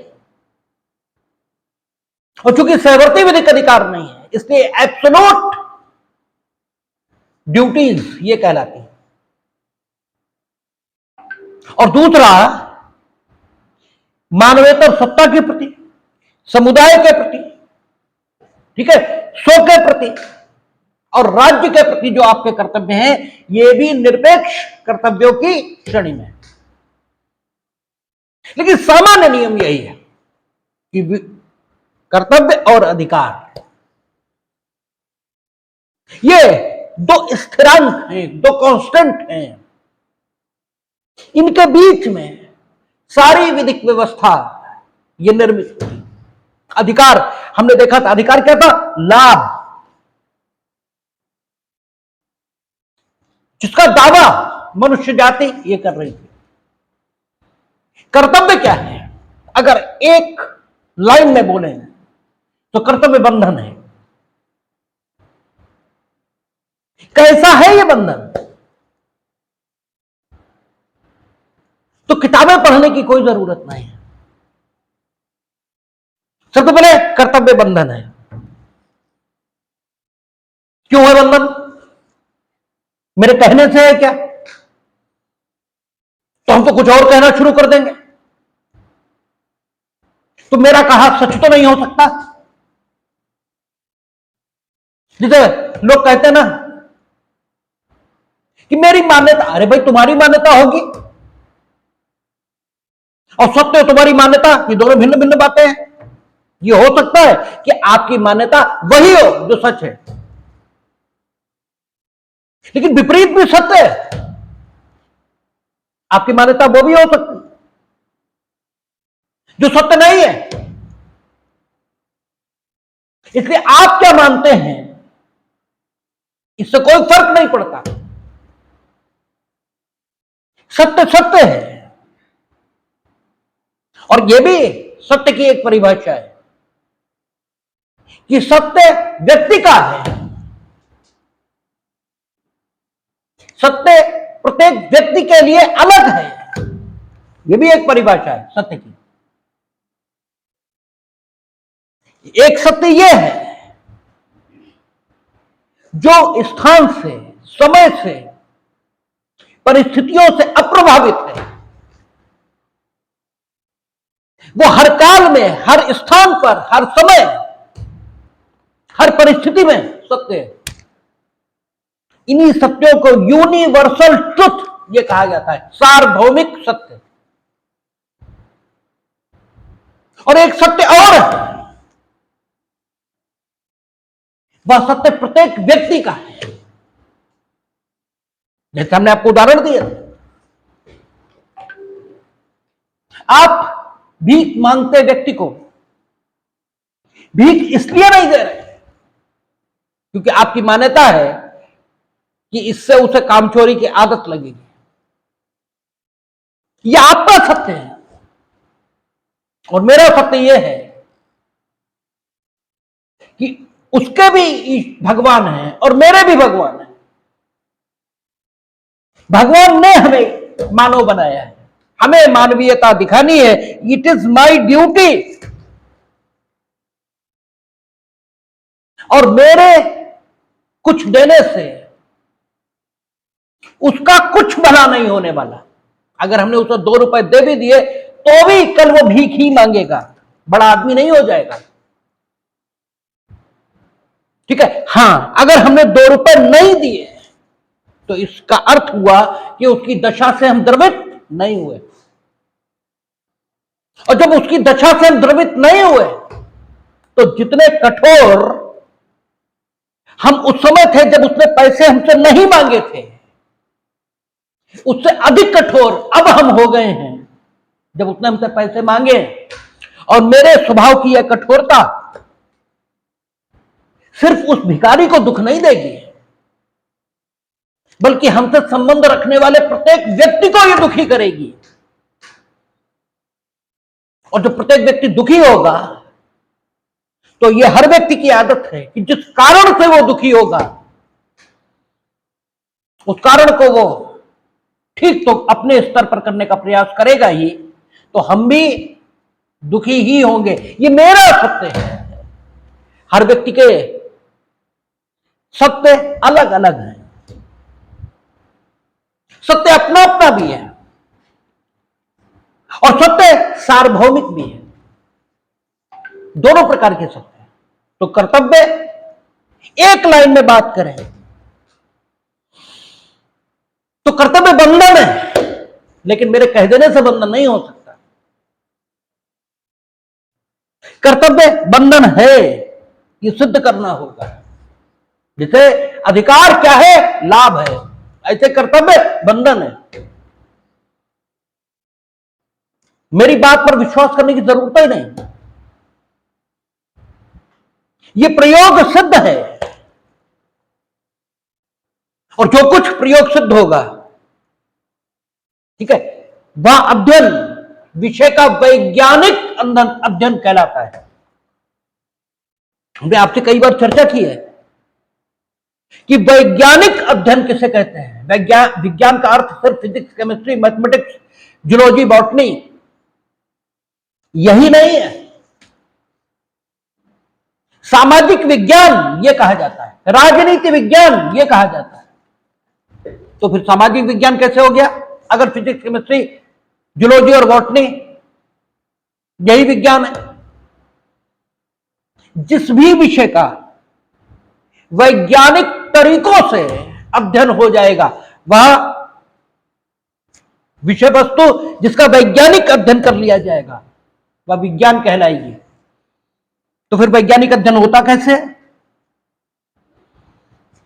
और चूंकि सहवर्ती विधिक अधिकार नहीं है इसलिए एब्सोल्यूट ड्यूटीज ये कहलाती है। और दूसरा, मानवेतर सत्ता के प्रति, समुदाय के प्रति, ठीक है, स्व के प्रति और राज्य के प्रति जो आपके कर्तव्य हैं ये भी निरपेक्ष कर्तव्यों की श्रेणी में। लेकिन सामान्य नियम यही है कि कर्तव्य और अधिकार ये दो स्थिरांक हैं, दो कांस्टेंट हैं, इनके बीच में सारी विधिक व्यवस्था ये निर्मित हुई। अधिकार हमने देखा था, अधिकार क्या था? लाभ, जिसका दावा मनुष्य जाति ये कर रही थी। कर्तव्य क्या है? अगर एक लाइन में बोले तो कर्तव्य बंधन है। कैसा है ये बंधन? तो किताबें पढ़ने की कोई जरूरत नहीं है। सबसे पहले कर्तव्य बंधन है। क्यों है बंधन? मेरे कहने से है क्या? तो हम तो कुछ और कहना शुरू कर देंगे, तो मेरा कहा सच तो नहीं हो सकता। जैसे लोग कहते हैं ना कि मेरी मान्यता, अरे भाई तुम्हारी मान्यता होगी और सत्य तुम्हारी मान्यता, ये दोनों भिन्न भिन्न बातें हैं। ये हो सकता है कि आपकी मान्यता वही हो जो सच है, लेकिन विपरीत भी सत्य है। आपकी मान्यता वो भी हो सकती जो सत्य नहीं है। इसलिए आप क्या मानते हैं इससे कोई फर्क नहीं पड़ता। सत्य सत्य है, और यह भी सत्य की एक परिभाषा है कि सत्य व्यक्ति का है। सत्य प्रत्येक व्यक्ति के लिए अलग है, यह भी एक परिभाषा है सत्य की। एक सत्य यह है जो स्थान से, समय से, परिस्थितियों से अप्रभावित है। वो हर काल में, हर स्थान पर, हर समय, हर परिस्थिति में सत्य है। इन्हीं सत्यों को यूनिवर्सल ट्रुथ ये कहा जाता है, सार्वभौमिक सत्य। और एक सत्य और है वह सत्य प्रत्येक व्यक्ति का है। जैसे हमने आपको उदाहरण दिया, आप भीख मांगते व्यक्ति को भीख इसलिए नहीं दे रहे क्योंकि आपकी मान्यता है कि इससे उसे कामचोरी की आदत लगेगी। यह आपका सत्य है और मेरा सत्य यह है कि उसके भी भगवान हैं और मेरे भी भगवान हैं। भगवान ने हमें मानव बनाया है, हमें मानवीयता दिखानी है। It is my duty. और मेरे कुछ देने से उसका कुछ भला नहीं होने वाला। अगर हमने उसे 2 रुपए दे भी दिए तो भी कल वो भीख ही मांगेगा, बड़ा आदमी नहीं हो जाएगा। ठीक है, हां, अगर हमने 2 रुपए नहीं दिए तो इसका अर्थ हुआ कि उसकी दशा से हम द्रवित नहीं हुए। और जब उसकी दशा से हम द्रवित नहीं हुए तो जितने कठोर हम उस समय थे जब उसने पैसे हमसे नहीं मांगे थे, उससे अधिक कठोर अब हम हो गए हैं जब उसने हमसे पैसे मांगे। और मेरे स्वभाव की यह कठोरता सिर्फ उस भिखारी को दुख नहीं देगी, बल्कि हमसे संबंध रखने वाले प्रत्येक व्यक्ति को यह दुखी करेगी। और जब प्रत्येक व्यक्ति दुखी होगा तो यह हर व्यक्ति की आदत है कि जिस कारण से वो दुखी होगा उस कारण को वो ठीक तो अपने स्तर पर करने का प्रयास करेगा ही, तो हम भी दुखी ही होंगे। ये मेरा सत्य है। हर व्यक्ति के सत्य अलग अलग हैं। सत्य अपना अपना भी है और सत्य सार्वभौमिक भी है। दोनों प्रकार के सत्य हैं। तो कर्तव्य, एक लाइन में बात करें तो कर्तव्य बंधन है, लेकिन मेरे कह देने से बंधन नहीं हो सकता। कर्तव्य बंधन है, ये सिद्ध करना होगा। जैसे अधिकार क्या है, लाभ है, ऐसे कर्तव्य बंधन है। मेरी बात पर विश्वास करने की जरूरत ही नहीं, ये प्रयोग सिद्ध है। और जो कुछ प्रयोग सिद्ध होगा, ठीक है, वह अध्ययन विषय का वैज्ञानिक अध्ययन कहलाता है। हमने आपसे कई बार चर्चा की है कि वैज्ञानिक अध्ययन किसे कहते हैं। विज्ञान का अर्थ सिर्फ physics, chemistry, mathematics, zoology, botany यही नहीं है। सामाजिक विज्ञान यह कहा जाता है, राजनीति विज्ञान यह कहा जाता है। तो फिर सामाजिक विज्ञान कैसे हो गया अगर फिजिक्स, केमिस्ट्री, जूलॉजी और बॉटनी यही विज्ञान है। जिस भी विषय का वैज्ञानिक तरीकों से अध्ययन हो जाएगा, वह विषय वस्तु जिसका वैज्ञानिक अध्ययन कर लिया जाएगा वह विज्ञान कहलाएगी। तो फिर वैज्ञानिक अध्ययन होता कैसे?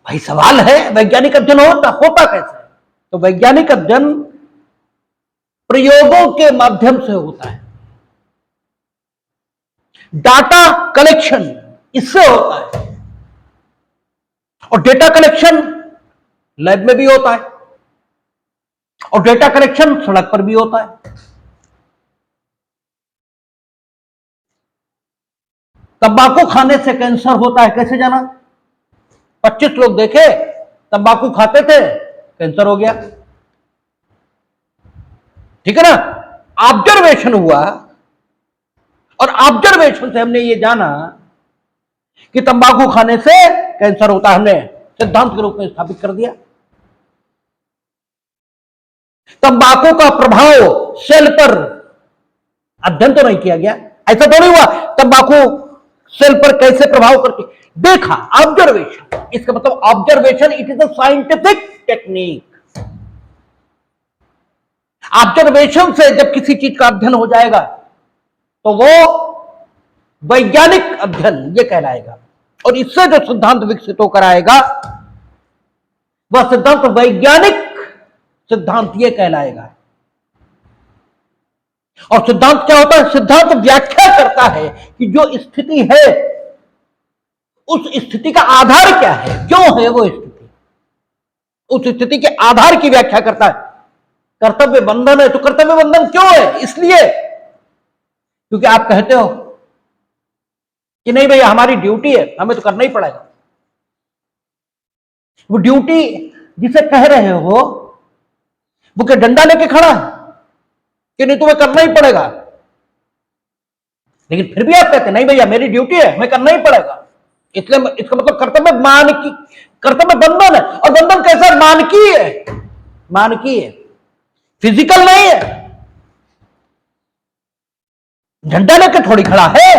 भाई सवाल है, वैज्ञानिक अध्ययन होता कैसे? तो वैज्ञानिक अध्ययन प्रयोगों के माध्यम से होता है। डाटा कलेक्शन इससे होता है, और डेटा कलेक्शन लैब में भी होता है, और डेटा कलेक्शन सड़क पर भी होता है। तंबाकू खाने से कैंसर होता है, कैसे जाना? 25 लोग देखे, तंबाकू खाते थे, कैंसर हो गया। ठीक है ना? ऑब्जर्वेशन हुआ, और ऑब्जर्वेशन से हमने ये जाना कि तंबाकू खाने से कैंसर होता है। हमने सिद्धांत के रूप में स्थापित कर दिया। तंबाकू का प्रभाव सेल पर अध्ययन तो नहीं किया गया, ऐसा तो नहीं हुआ तंबाकू सेल पर कैसे प्रभाव करती, देखा, ऑब्जर्वेशन। इसका मतलब observation it is a scientific technique. Observation से जब किसी चीज का अध्ययन हो जाएगा तो वो वैज्ञानिक अध्ययन ये कहलाएगा। और इससे जो सिद्धांत विकसित होकर आएगा वह सिद्धांत वैज्ञानिक सिद्धांत ये कहलाएगा। और सिद्धांत क्या होता है? सिद्धांत व्याख्या करता है कि जो स्थिति है उस स्थिति का आधार क्या है, क्यों है वो स्थिति, उस स्थिति के आधार की व्याख्या करता है। कर्तव्य बंधन है तो कर्तव्य बंधन क्यों है? इसलिए क्योंकि आप कहते हो कि नहीं भैया हमारी ड्यूटी है, हमें तो करना ही पड़ेगा। वो ड्यूटी जिसे कह रहे हो वो क्या डंडा लेके खड़ा है कि नहीं तुम्हें करना ही पड़ेगा? लेकिन फिर भी आप कहते नहीं भैया मेरी ड्यूटी है, हमें करना ही पड़ेगा। इसलिए इसका मतलब कर्तव्य मानकी, कर्तव्य बंधन है। और बंधन कैसा? मानकीय है, मानकीय है, फिजिकल नहीं है। झंडा लेके थोड़ी खड़ा है,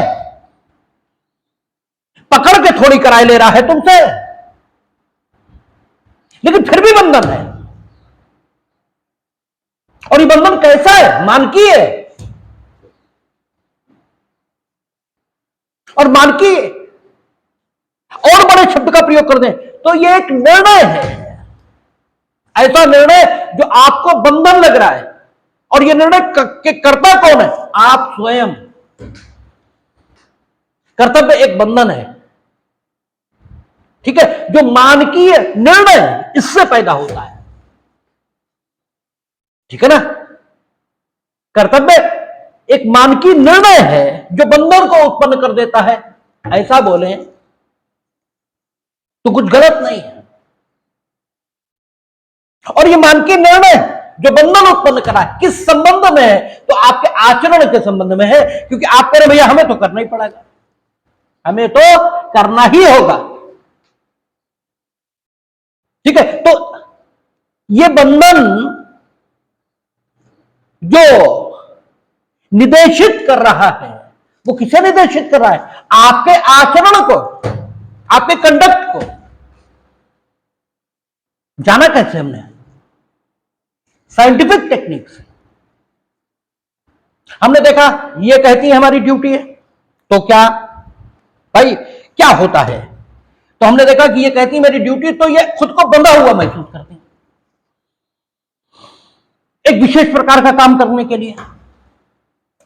पकड़ के थोड़ी किराए ले रहा है तुमसे, लेकिन फिर भी बंधन है। और ये बंधन कैसा है? मानकीय है। और मानकीय और बड़े शब्द का प्रयोग कर दें तो ये एक निर्णय है, ऐसा निर्णय जो आपको बंधन लग रहा है। और ये निर्णय के कर्ता कौन है? आप स्वयं। कर्तव्य एक बंधन है, ठीक है, जो मानकीय निर्णय इससे पैदा होता है, ठीक है ना। कर्तव्य एक मानकीय निर्णय है जो बंधन को उत्पन्न कर देता है, ऐसा बोले तो कुछ गलत नहीं है। और ये मानकीय निर्णय जो बंधन उत्पन्न करा है किस संबंध में है? तो आपके आचरण के संबंध में है, क्योंकि आप कह रहे भैया हमें तो करना ही पड़ेगा, हमें तो करना ही होगा, ठीक है। तो ये बंधन जो निर्देशित कर रहा है वो किसे निर्देशित कर रहा है? आपके आचरण को, आपके कंडक्ट को। जाना कैसे हमने? साइंटिफिक टेक्निक से हमने देखा ये कहती है हमारी ड्यूटी है, तो क्या भाई क्या होता है? तो हमने देखा कि ये कहती है मेरी ड्यूटी, तो ये खुद को बंधा हुआ महसूस करती है एक विशेष प्रकार का काम करने के लिए,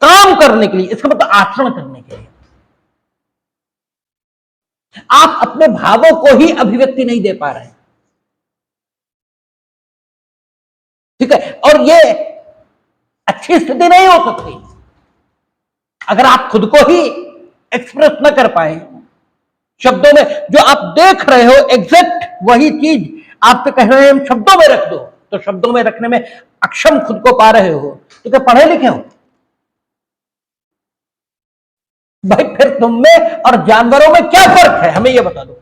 काम करने के लिए, इसका मतलब आचरण करने के लिए। आप अपने भावों को ही अभिव्यक्ति नहीं दे पा रहे, ठीक है। और ये अच्छी स्थिति नहीं हो सकती अगर आप खुद को ही एक्सप्रेस न कर पाए शब्दों में। जो आप देख रहे हो एग्जैक्ट वही चीज आपसे कह रहे हैं हम शब्दों में रख दो, तो शब्दों में रखने में अक्षम खुद को पा रहे हो तो क्या पढ़े लिखे हो? भाई फिर तुम में और जानवरों में क्या फर्क है, हमें यह बता दो।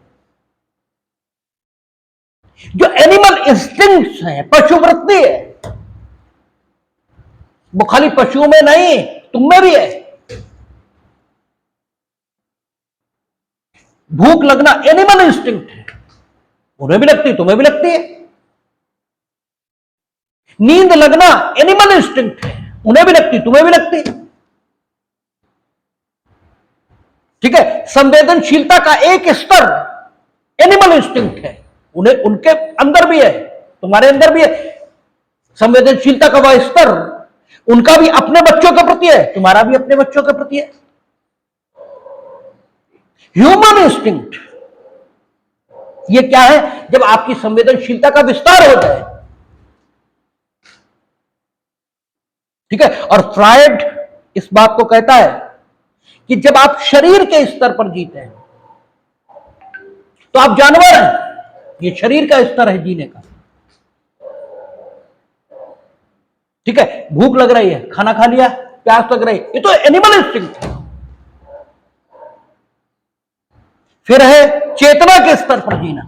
जो एनिमल इंस्टिंक्ट्स हैं, पशुवृत्ति है, वो खाली पशुओं में नहीं तुम में भी है। भूख लगना एनिमल इंस्टिंक्ट है, उन्हें भी लगती, तुम्हें भी लगती है। नींद लगना एनिमल इंस्टिंक्ट है, उन्हें भी लगती, तुम्हें भी लगती है, ठीक है। संवेदनशीलता का एक स्तर एनिमल इंस्टिंक्ट है, उन्हें उनके अंदर भी है, तुम्हारे अंदर भी है। संवेदनशीलता का वह स्तर उनका भी अपने बच्चों के प्रति है, तुम्हारा भी अपने बच्चों के प्रति है। ह्यूमन इंस्टिंक्ट ये क्या है? जब आपकी संवेदनशीलता का विस्तार हो जाए, ठीक है। और फ्रायड इस बात को कहता है कि जब आप शरीर के स्तर पर जीते हैं तो आप जानवर हैं, ये शरीर का स्तर है जीने का, ठीक है। भूख लग रही है, खाना खा लिया, प्यास लग रही है, ये तो एनिमल इंस्टिंक्ट है। फिर है चेतना के स्तर पर जीना,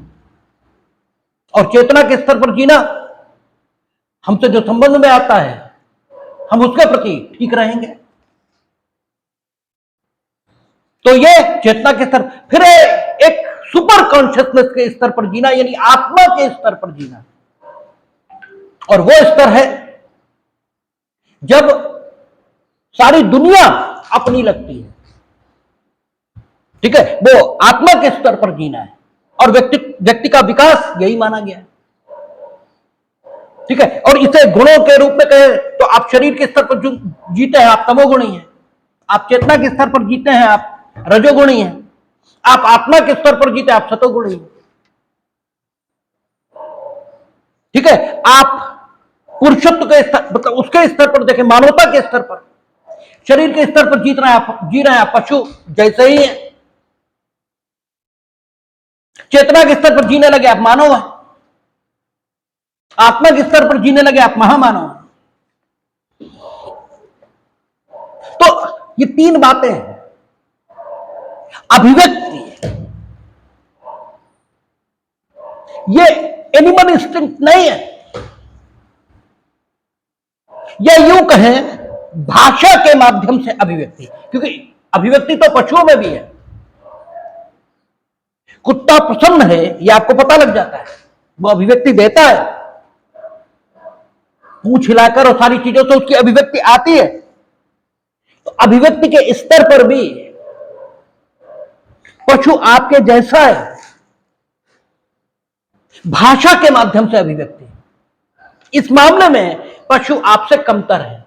और चेतना के स्तर पर जीना हमसे जो संबंध में आता है हम उसके प्रति ठीक रहेंगे, तो ये चेतना के स्तर। फिर एक सुपर कॉन्शियसनेस के स्तर पर जीना, यानी आत्मा के स्तर पर जीना, और वो स्तर है जब सारी दुनिया अपनी लगती है, ठीक है, वो आत्मा के स्तर पर जीना है और व्यक्ति का विकास यही माना गया है। ठीक है, और इसे गुणों के रूप में कहे तो आप शरीर के स्तर पर जो जीते हैं आप तमोगुणी हैं, आप चेतना के स्तर पर जीते हैं आप रजोगुणी हैं, आप आत्मा के स्तर पर जीते आप सतोगुणी हैं। ठीक है, आप पुरुषत्व के स्तर मतलब उसके स्तर पर देखें, मानवता के स्तर पर, शरीर के स्तर पर जी रहे हैं आप पशु जैसे ही है। चेतना के स्तर पर जीने लगे आप मानव हैं, आत्मा के स्तर पर जीने लगे आप महामानव हैं। तो ये तीन बातें हैं। अभिव्यक्ति ये एनिमल इंस्टिंक्ट नहीं है, या यूं कहें भाषा के माध्यम से अभिव्यक्ति, क्योंकि अभिव्यक्ति तो पशुओं में भी है। कुत्ता प्रसन्न है ये आपको पता लग जाता है, वो अभिव्यक्ति देता है, पूंछ हिलाकर और सारी चीजों से उसकी अभिव्यक्ति आती है। तो अभिव्यक्ति के स्तर पर भी पशु आपके जैसा है, भाषा के माध्यम से अभिव्यक्ति। इस मामले में पशु आपसे कमतर है।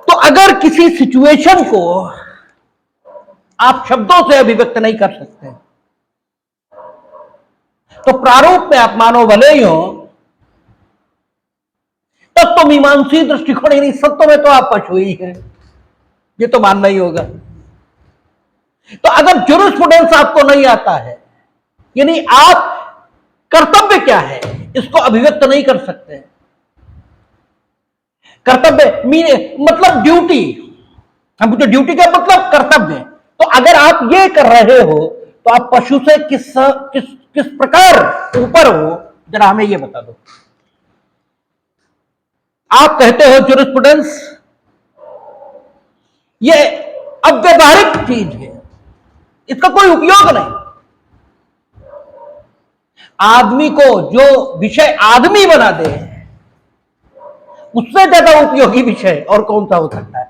तो अगर किसी सिचुएशन को आप शब्दों से अभिव्यक्त नहीं कर सकते तो प्रारूप में आप मानो भले ही हो, तब तो मीमांसी दृष्टिकोण यानी सत्य में तो आप पशु ही हैं, ये तो मानना ही होगा। तो अगर ज्यूरिस्प्रूडेंस आपको नहीं आता है, यानी आप कर्तव्य क्या है इसको अभिव्यक्त नहीं कर सकते। कर्तव्य मतलब ड्यूटी, हम पूछे ड्यूटी का मतलब कर्तव्य। तो अगर आप ये कर रहे हो तो आप पशु से किस प्रकार ऊपर हो, जरा हमें ये बता दो। आप कहते हो ज्यूरिस्प्रूडेंस ये अव्यवहारिक चीज है, इसका कोई उपयोग नहीं। आदमी को जो विषय आदमी बना दे उससे ज्यादा उपयोगी विषय और कौन सा हो सकता है?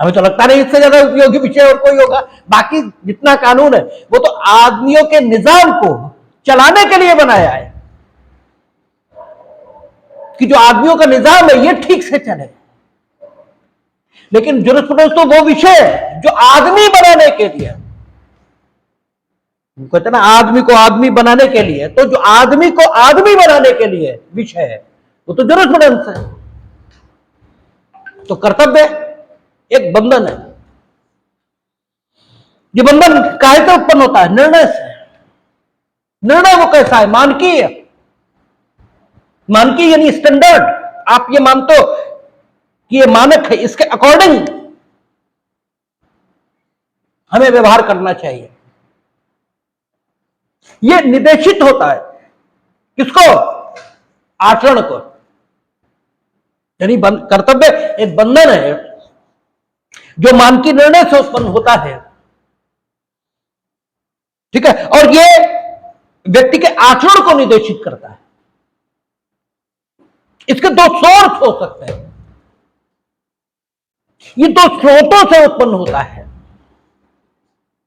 हमें तो लगता नहीं इससे ज्यादा उपयोगी विषय और कोई होगा। बाकी जितना कानून है वो तो आदमियों के निजाम को चलाने के लिए बनाया है कि जो आदमियों का निजाम है ये ठीक से चले। लेकिन ज्यूरिस्प्रूडेंस तो वो विषय है जो आदमी बनाने के लिए, कहते ना आदमी को आदमी बनाने के लिए, तो जो आदमी को आदमी बनाने के लिए विषय है वो तो ज्यूरिस्प्रूडेंस है। तो कर्तव्य एक बंधन है। ये बंधन काहे से उत्पन्न होता है? निर्णय से। निर्णय वो कैसा है? मानकीय। मानकीय यानी स्टैंडर्ड। आप ये मानते हो कि ये मानक है, इसके अकॉर्डिंग हमें व्यवहार करना चाहिए। ये निर्देशित होता है किसको? आचरण को। यानी कर्तव्य एक बंधन है जो मानकीय निर्णय से उत्पन्न होता है। ठीक है, और ये व्यक्ति के आचरण को निर्देशित करता है। इसके दो सोर्स हो सकते हैं, ये दो स्रोतों से उत्पन्न होता है।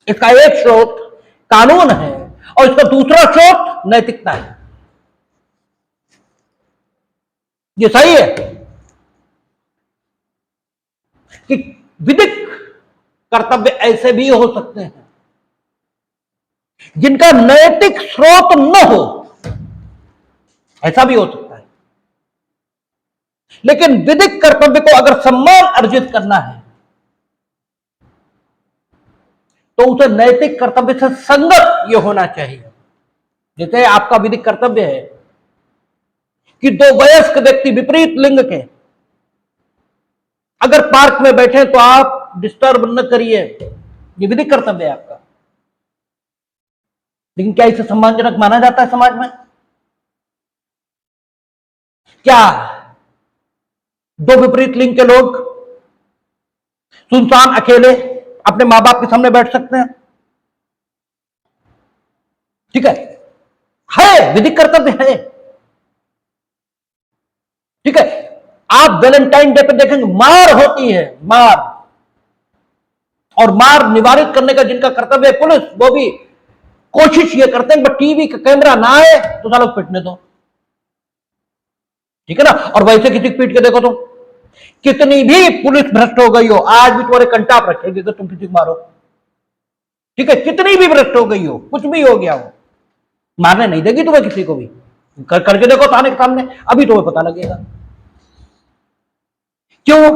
इसका एक स्रोत कानून है और इसका दूसरा स्रोत नैतिकता है। ये सही है कि विधिक कर्तव्य ऐसे भी हो सकते हैं जिनका नैतिक स्रोत न हो, ऐसा भी हो सकता है। लेकिन विधिक कर्तव्य को अगर सम्मान अर्जित करना है तो उसे नैतिक कर्तव्य से संगत यह होना चाहिए। जैसे आपका विधिक कर्तव्य है कि दो वयस्क व्यक्ति विपरीत लिंग के अगर पार्क में बैठे तो आप डिस्टर्ब न करिए, यह विधिक कर्तव्य है आपका। लेकिन क्या इसे सम्मानजनक माना जाता है समाज में? क्या दो विपरीत लिंग के लोग सुनसान अकेले अपने मां बाप के सामने बैठ सकते हैं? ठीक है विधिक कर्तव्य है। ठीक है, आप वैलेंटाइन डे पे देखेंगे मार होती है, मार, और मार निवारित करने का जिनका कर्तव्य है पुलिस, वो भी कोशिश ये करते हैं कि टीवी का कैमरा ना आए तो सालों पिटने दो, ठीक है ना। और वैसे किसी को पीट के देखो तुम, कितनी भी पुलिस भ्रष्ट हो गई हो, आज भी तुम्हारे कंटाप रखेगी अगर तुम किसी को मारो, ठीक है। कितनी भी भ्रष्ट हो गई हो, कुछ भी हो गया हो, मारने नहीं देगी तुम्हें किसी को भी। करके देखो थाने के सामने, अभी तुम्हें पता लगेगा। क्यों?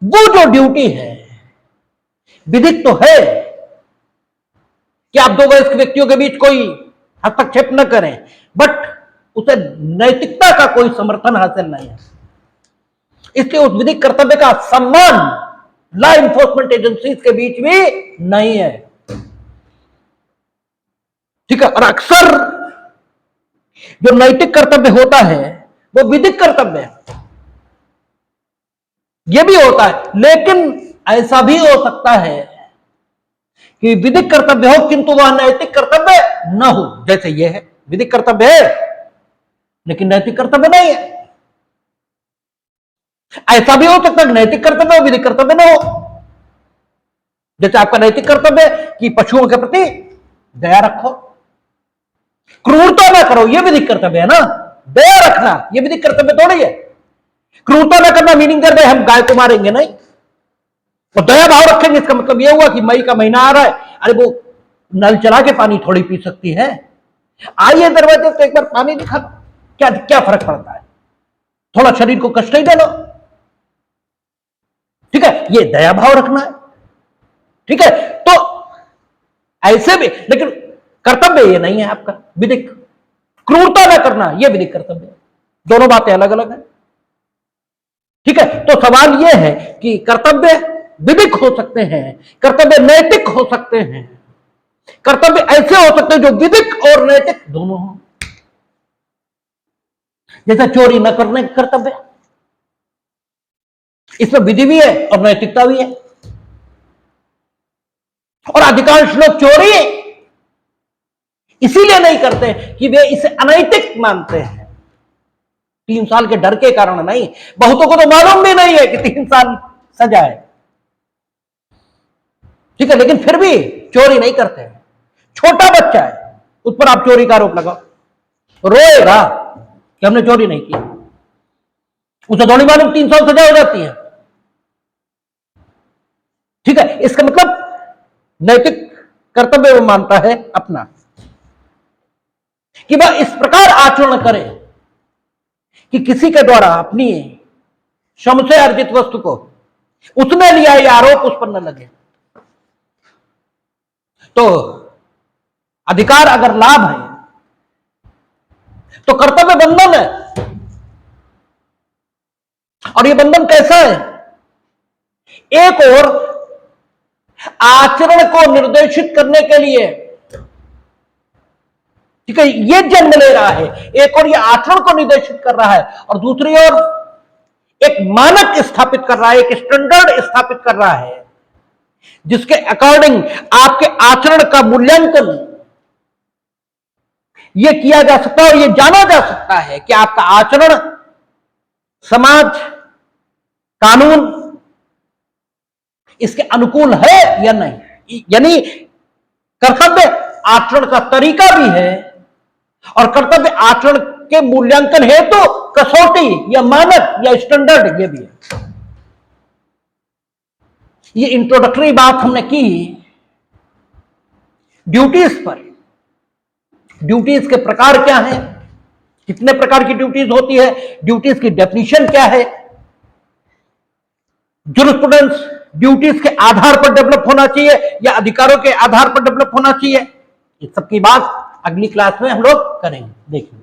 वो जो ड्यूटी है, विधिक तो है कि आप दो वयस्क व्यक्तियों के बीच कोई हस्तक्षेप न करें, बट उसे नैतिकता का कोई समर्थन हासिल नहीं है। इसलिए उस विधिक कर्तव्य का सम्मान लॉ इन्फोर्समेंट एजेंसीज के बीच भी नहीं है, ठीक है। और अक्सर जो नैतिक कर्तव्य होता है वो विधिक कर्तव्य है, यह भी होता है। लेकिन ऐसा भी हो सकता है कि विधिक कर्तव्य हो किंतु वह नैतिक कर्तव्य न हो, जैसे यह है, विधिक कर्तव्य है लेकिन नैतिक कर्तव्य नहीं है। ऐसा भी हो सकता है नैतिक कर्तव्य हो, विधिक कर्तव्य न हो। जैसे आपका नैतिक कर्तव्य है कि पशुओं के प्रति दया रखो, क्रूरता ना करो, यह विधिक कर्तव्य है ना। दया रखना यह विधिक कर्तव्य थोड़ी है। क्रूरता ना करना मीनिंग कर दे हम गाय को मारेंगे, नहीं। और दया भाव रखेंगे इसका मतलब यह हुआ कि मई का महीना आ रहा है, अरे वो नल चला के पानी थोड़ी पी सकती है, आइए दरवाजे से एक बार पानी दिखा दो, क्या क्या फर्क पड़ता है, थोड़ा शरीर को कष्ट ही दे लो, ठीक है। ये दया भाव रखना है, ठीक है। तो ऐसे भी, लेकिन कर्तव्य ये नहीं है आपका विधिक। क्रूरता न करना यह विधिक कर्तव्य है, दोनों बातें अलग अलग हैं, ठीक है। तो सवाल यह है कि कर्तव्य विधिक हो सकते हैं, कर्तव्य नैतिक हो सकते हैं, कर्तव्य ऐसे हो सकते हैं जो विधिक और नैतिक दोनों हो। जैसे चोरी न करने का कर्तव्य, इसमें विधि भी है और नैतिकता भी है। और अधिकांश लोग चोरी इसीलिए नहीं करते कि वे इसे अनैतिक मानते हैं, 3 साल के डर के कारण नहीं। बहुतों को तो मालूम भी नहीं है कि 3 साल सजा है, ठीक है, लेकिन फिर भी चोरी नहीं करते हैं। छोटा बच्चा है, उस पर आप चोरी का आरोप लगाओ, रोएगा कि हमने चोरी नहीं की, उसे थोड़ी मालूम 3 साल सजा हो जाती है, ठीक है। इसका मतलब नैतिक कर्तव्य वो मानता है अपना कि वह इस प्रकार आचरण करे कि किसी के द्वारा अपनी श्रम से अर्जित वस्तु को उसने लिया, यह आरोप उस पर न लगे। तो अधिकार अगर लाभ है तो कर्तव्य बंधन है, और यह बंधन कैसा है? एक और आचरण को निर्देशित करने के लिए, ठीक है, यह जन्म ले रहा है, एक और यह आचरण को निर्देशित कर रहा है, और दूसरी ओर एक मानक स्थापित कर रहा है, एक स्टैंडर्ड स्थापित कर रहा है जिसके अकॉर्डिंग आपके आचरण का मूल्यांकन यह किया जा सकता है और यह जाना जा सकता है कि आपका आचरण समाज, कानून इसके अनुकूल है या नहीं। यानी कर्तव्य आचरण का तरीका भी है और कर्तव्य आचरण के मूल्यांकन हेतु कसौटी या मानक या स्टैंडर्ड ये भी है। ये इंट्रोडक्टरी बात हमने की ड्यूटीज पर। ड्यूटीज के प्रकार क्या हैं, कितने प्रकार की ड्यूटीज होती है, ड्यूटीज की डेफिनेशन क्या है, जुरिस्प्रूडेंस ड्यूटीज के आधार पर डेवलप होना चाहिए या अधिकारों के आधार पर डेवलप होना चाहिए, इस सब की बात अगली क्लास में हम लोग करेंगे, देखिए।